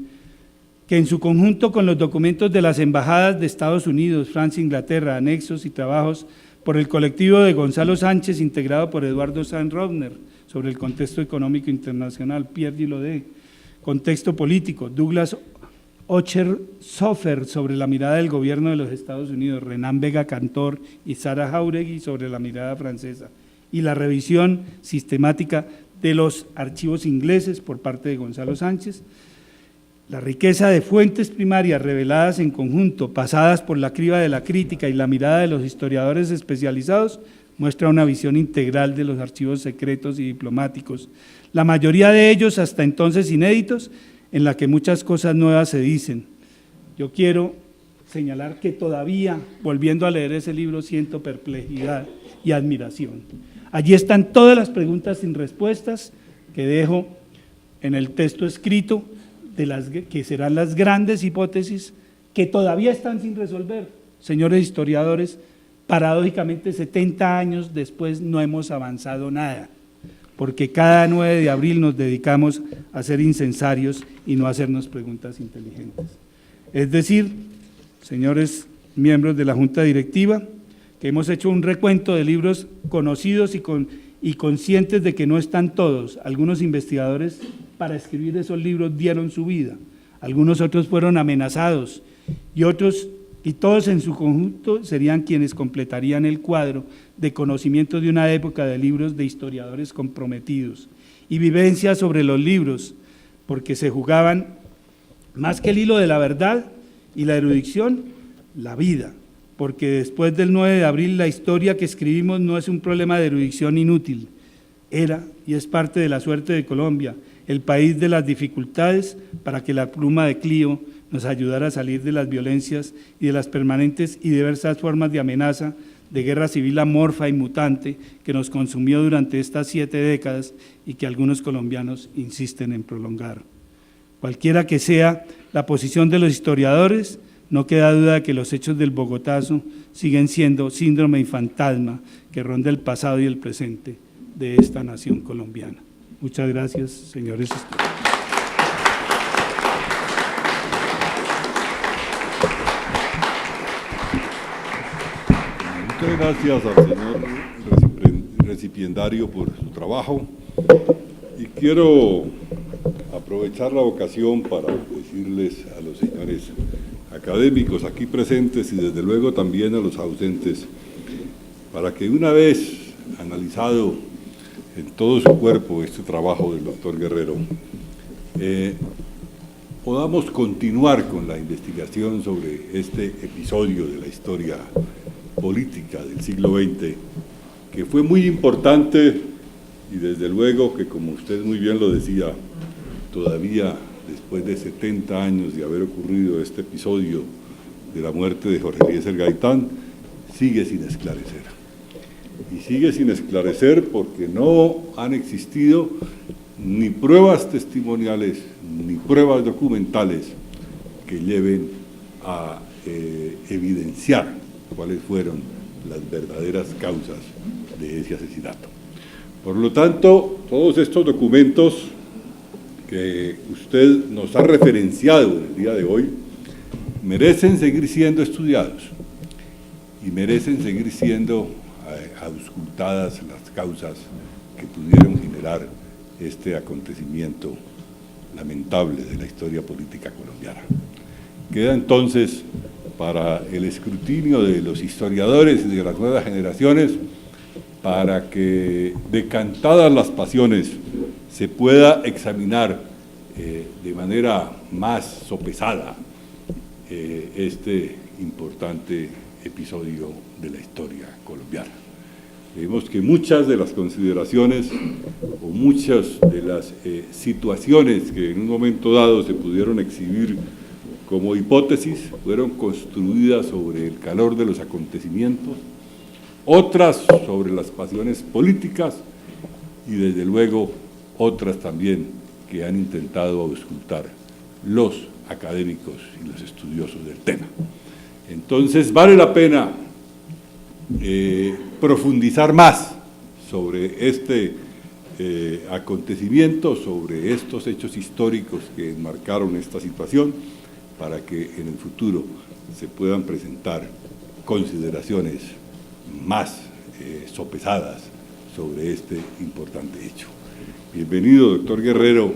que en su conjunto con los documentos de las embajadas de Estados Unidos, Francia, Inglaterra, anexos y trabajos por el colectivo de Gonzalo Sánchez, integrado por Eduardo Sanz-Rovner, sobre el contexto económico internacional, Pierre Gilaudet, contexto político, Douglas Ocher-Sofer, sobre la mirada del gobierno de los Estados Unidos, Renan Vega Cantor y Sara Jauregui, sobre la mirada francesa, y la revisión sistemática de los archivos ingleses por parte de Gonzalo Sánchez. La riqueza de fuentes primarias reveladas en conjunto, pasadas por la criba de la crítica y la mirada de los historiadores especializados, muestra una visión integral de los archivos secretos y diplomáticos, la mayoría de ellos hasta entonces inéditos, en la que muchas cosas nuevas se dicen. Yo quiero señalar que todavía, volviendo a leer ese libro, siento perplejidad y admiración. Allí están todas las preguntas sin respuestas que dejo en el texto escrito, que serán las grandes hipótesis que todavía están sin resolver. Señores historiadores, paradójicamente 70 años después no hemos avanzado nada, porque cada 9 de abril nos dedicamos a ser incensarios y no a hacernos preguntas inteligentes. Es decir, señores miembros de la Junta Directiva, que hemos hecho un recuento de libros conocidos y conscientes de que no están todos. Algunos investigadores para escribir esos libros dieron su vida, algunos otros fueron amenazados y todos en su conjunto serían quienes completarían el cuadro de conocimiento de una época de libros de historiadores comprometidos y vivencias sobre los libros, porque se jugaban más que el hilo de la verdad y la erudición, la vida, porque después del 9 de abril la historia que escribimos no es un problema de erudición inútil, era y es parte de la suerte de Colombia, el país de las dificultades, para que la pluma de Clio nos ayudara a salir de las violencias y de las permanentes y diversas formas de amenaza, de guerra civil amorfa y mutante que nos consumió durante estas 7 décadas y que algunos colombianos insisten en prolongar. Cualquiera que sea la posición de los historiadores, no queda duda de que los hechos del Bogotazo siguen siendo síndrome y fantasma que ronda el pasado y el presente de esta nación colombiana. Muchas gracias, señores. Muchas gracias al señor recipiendario por su trabajo, y quiero aprovechar la ocasión para decirles a los señores académicos aquí presentes y desde luego también a los ausentes, para que una vez analizado en todo su cuerpo este trabajo del doctor Guerrero, podamos continuar con la investigación sobre este episodio de la historia política del siglo XX que fue muy importante y desde luego que, como usted muy bien lo decía, todavía después de 70 años de haber ocurrido este episodio de la muerte de Jorge Eliezer Gaitán, sigue sin esclarecer. Y sigue sin esclarecer porque no han existido ni pruebas testimoniales ni pruebas documentales que lleven a evidenciar cuáles fueron las verdaderas causas de ese asesinato. Por lo tanto, todos estos documentos que usted nos ha referenciado en el día de hoy merecen seguir siendo estudiados y merecen seguir siendo auscultadas las causas que pudieron generar este acontecimiento lamentable de la historia política colombiana. Queda entonces para el escrutinio de los historiadores y de las nuevas generaciones, para que, decantadas las pasiones, se pueda examinar de manera más sopesada este importante episodio de la historia colombiana. Vemos que muchas de las consideraciones o muchas de las situaciones que en un momento dado se pudieron exhibir como hipótesis fueron construidas sobre el calor de los acontecimientos, otras sobre las pasiones políticas y desde luego otras también que han intentado auscultar los académicos y los estudiosos del tema. Entonces vale la pena profundizar más sobre este acontecimiento, sobre estos hechos históricos que enmarcaron esta situación, para que en el futuro se puedan presentar consideraciones más sopesadas sobre este importante hecho. Bienvenido, doctor Guerrero,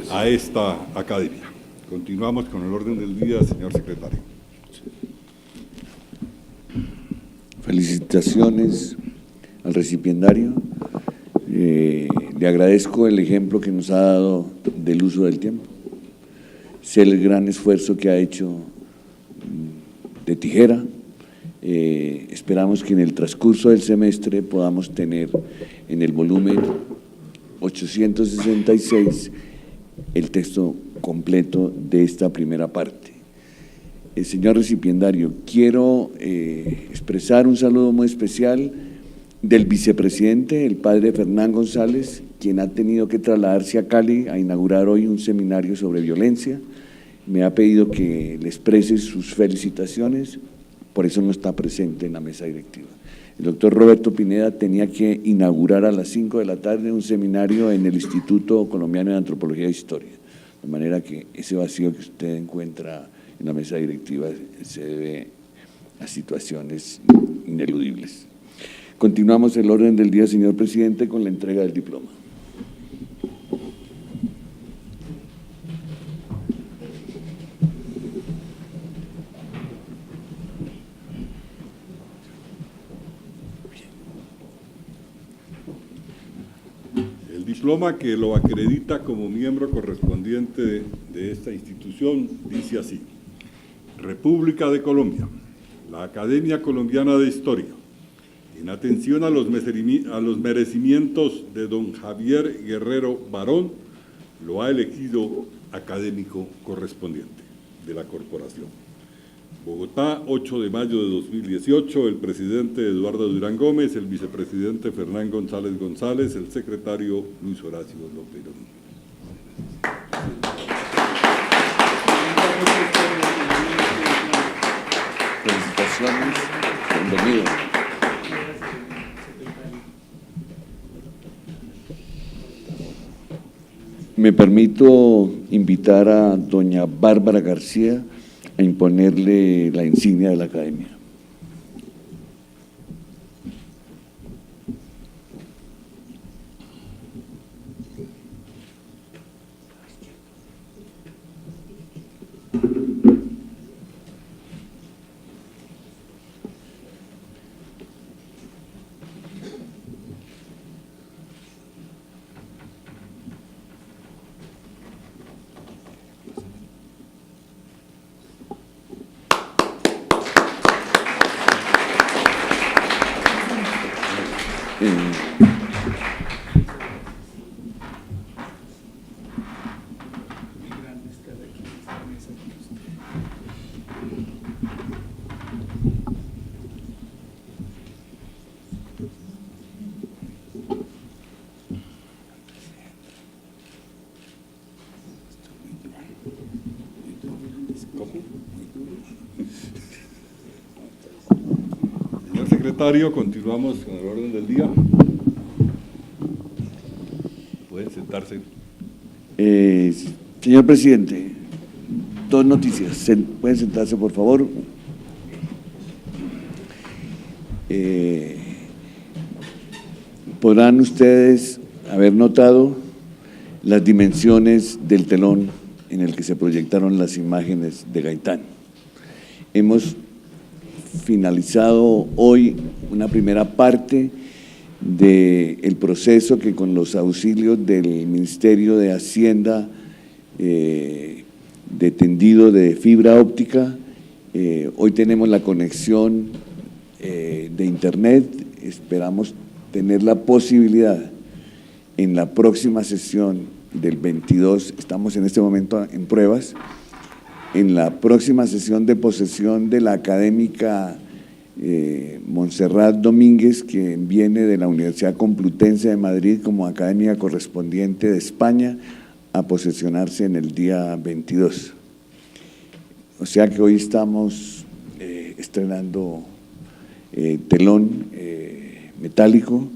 a esta academia. Continuamos con el orden del día, señor secretario. Felicitaciones al recipiendario. Le agradezco el ejemplo que nos ha dado del uso del tiempo. Sé el gran esfuerzo que ha hecho de tijera. Esperamos que en el transcurso del semestre podamos tener en el volumen 866 el texto completo de esta primera parte. Señor recipiendario, quiero expresar un saludo muy especial del vicepresidente, el padre Fernán González, quien ha tenido que trasladarse a Cali a inaugurar hoy un seminario sobre violencia. Me ha pedido que le exprese sus felicitaciones, por eso no está presente en la mesa directiva. El doctor Roberto Pineda tenía que inaugurar a las 5 de la tarde un seminario en el Instituto Colombiano de Antropología e Historia, de manera que ese vacío que usted encuentra en la mesa directiva se debe a situaciones ineludibles. Continuamos el orden del día, señor presidente, con la entrega del diploma. El diploma que lo acredita como miembro correspondiente de esta institución dice así: República de Colombia, la Academia Colombiana de Historia, en atención a los merecimientos de don Javier Guerrero Barón, lo ha elegido académico correspondiente de la corporación. Bogotá, 8 de mayo de 2018, el presidente Eduardo Durán Gómez, el vicepresidente Fernán González González, el secretario Luis Horacio López Domínguez. Felicitaciones, bienvenido. Me permito invitar a doña Bárbara García a imponerle la insignia de la academia. secretario, continuamos con el orden del día. Pueden sentarse. Señor presidente, dos noticias. ¿Pueden sentarse, por favor? Podrán ustedes haber notado las dimensiones del telón en el que se proyectaron las imágenes de Gaitán. Hemos finalizado hoy una primera parte del proceso que, con los auxilios del Ministerio de Hacienda, de tendido de fibra óptica, hoy tenemos la conexión de internet. Esperamos tener la posibilidad en la próxima sesión del 22, estamos en este momento en pruebas, en la próxima sesión de posesión de la académica Montserrat Domínguez, que viene de la Universidad Complutense de Madrid como académica correspondiente de España, a posesionarse en el día 22. O sea que hoy estamos estrenando telón metálico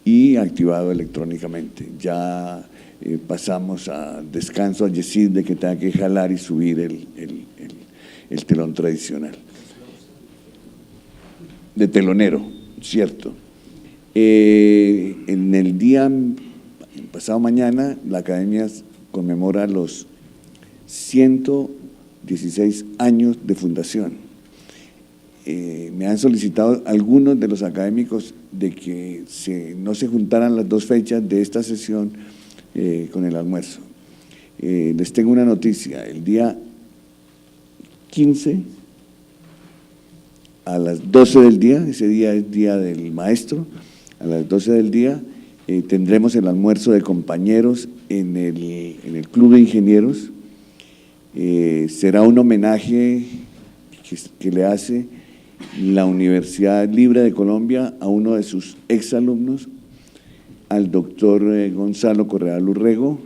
y activado electrónicamente. Ya pasamos a descanso a Yesid de que tenga que jalar y subir el telón tradicional. De telonero, cierto. En el día pasado mañana, la Academia conmemora los 116 años de fundación. Me han solicitado algunos de los académicos de que no se juntaran las dos fechas de esta sesión con el almuerzo. Les tengo una noticia: el día 15 a las 12 del día, ese día es Día del Maestro, a las 12 del día tendremos el almuerzo de compañeros en el Club de Ingenieros. Será un homenaje que le hace la Universidad Libre de Colombia a uno de sus exalumnos, al doctor Gonzalo Correal Urrego.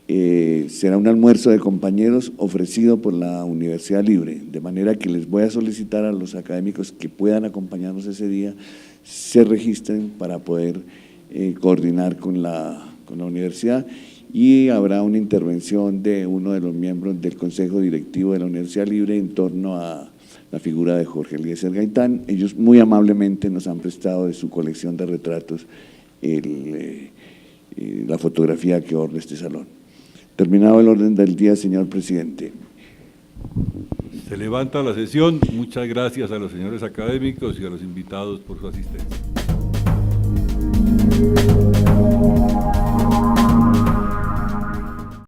Será un almuerzo de compañeros ofrecido por la Universidad Libre, de manera que les voy a solicitar a los académicos que puedan acompañarnos ese día, se registren para poder coordinar con la universidad, y habrá una intervención de uno de los miembros del Consejo Directivo de la Universidad Libre en torno a la figura de Jorge Eliezer Gaitán. Ellos muy amablemente nos han prestado de su colección de retratos la fotografía que orna este salón. Terminado el orden del día, señor presidente. Se levanta la sesión. Muchas gracias a los señores académicos y a los invitados por su asistencia.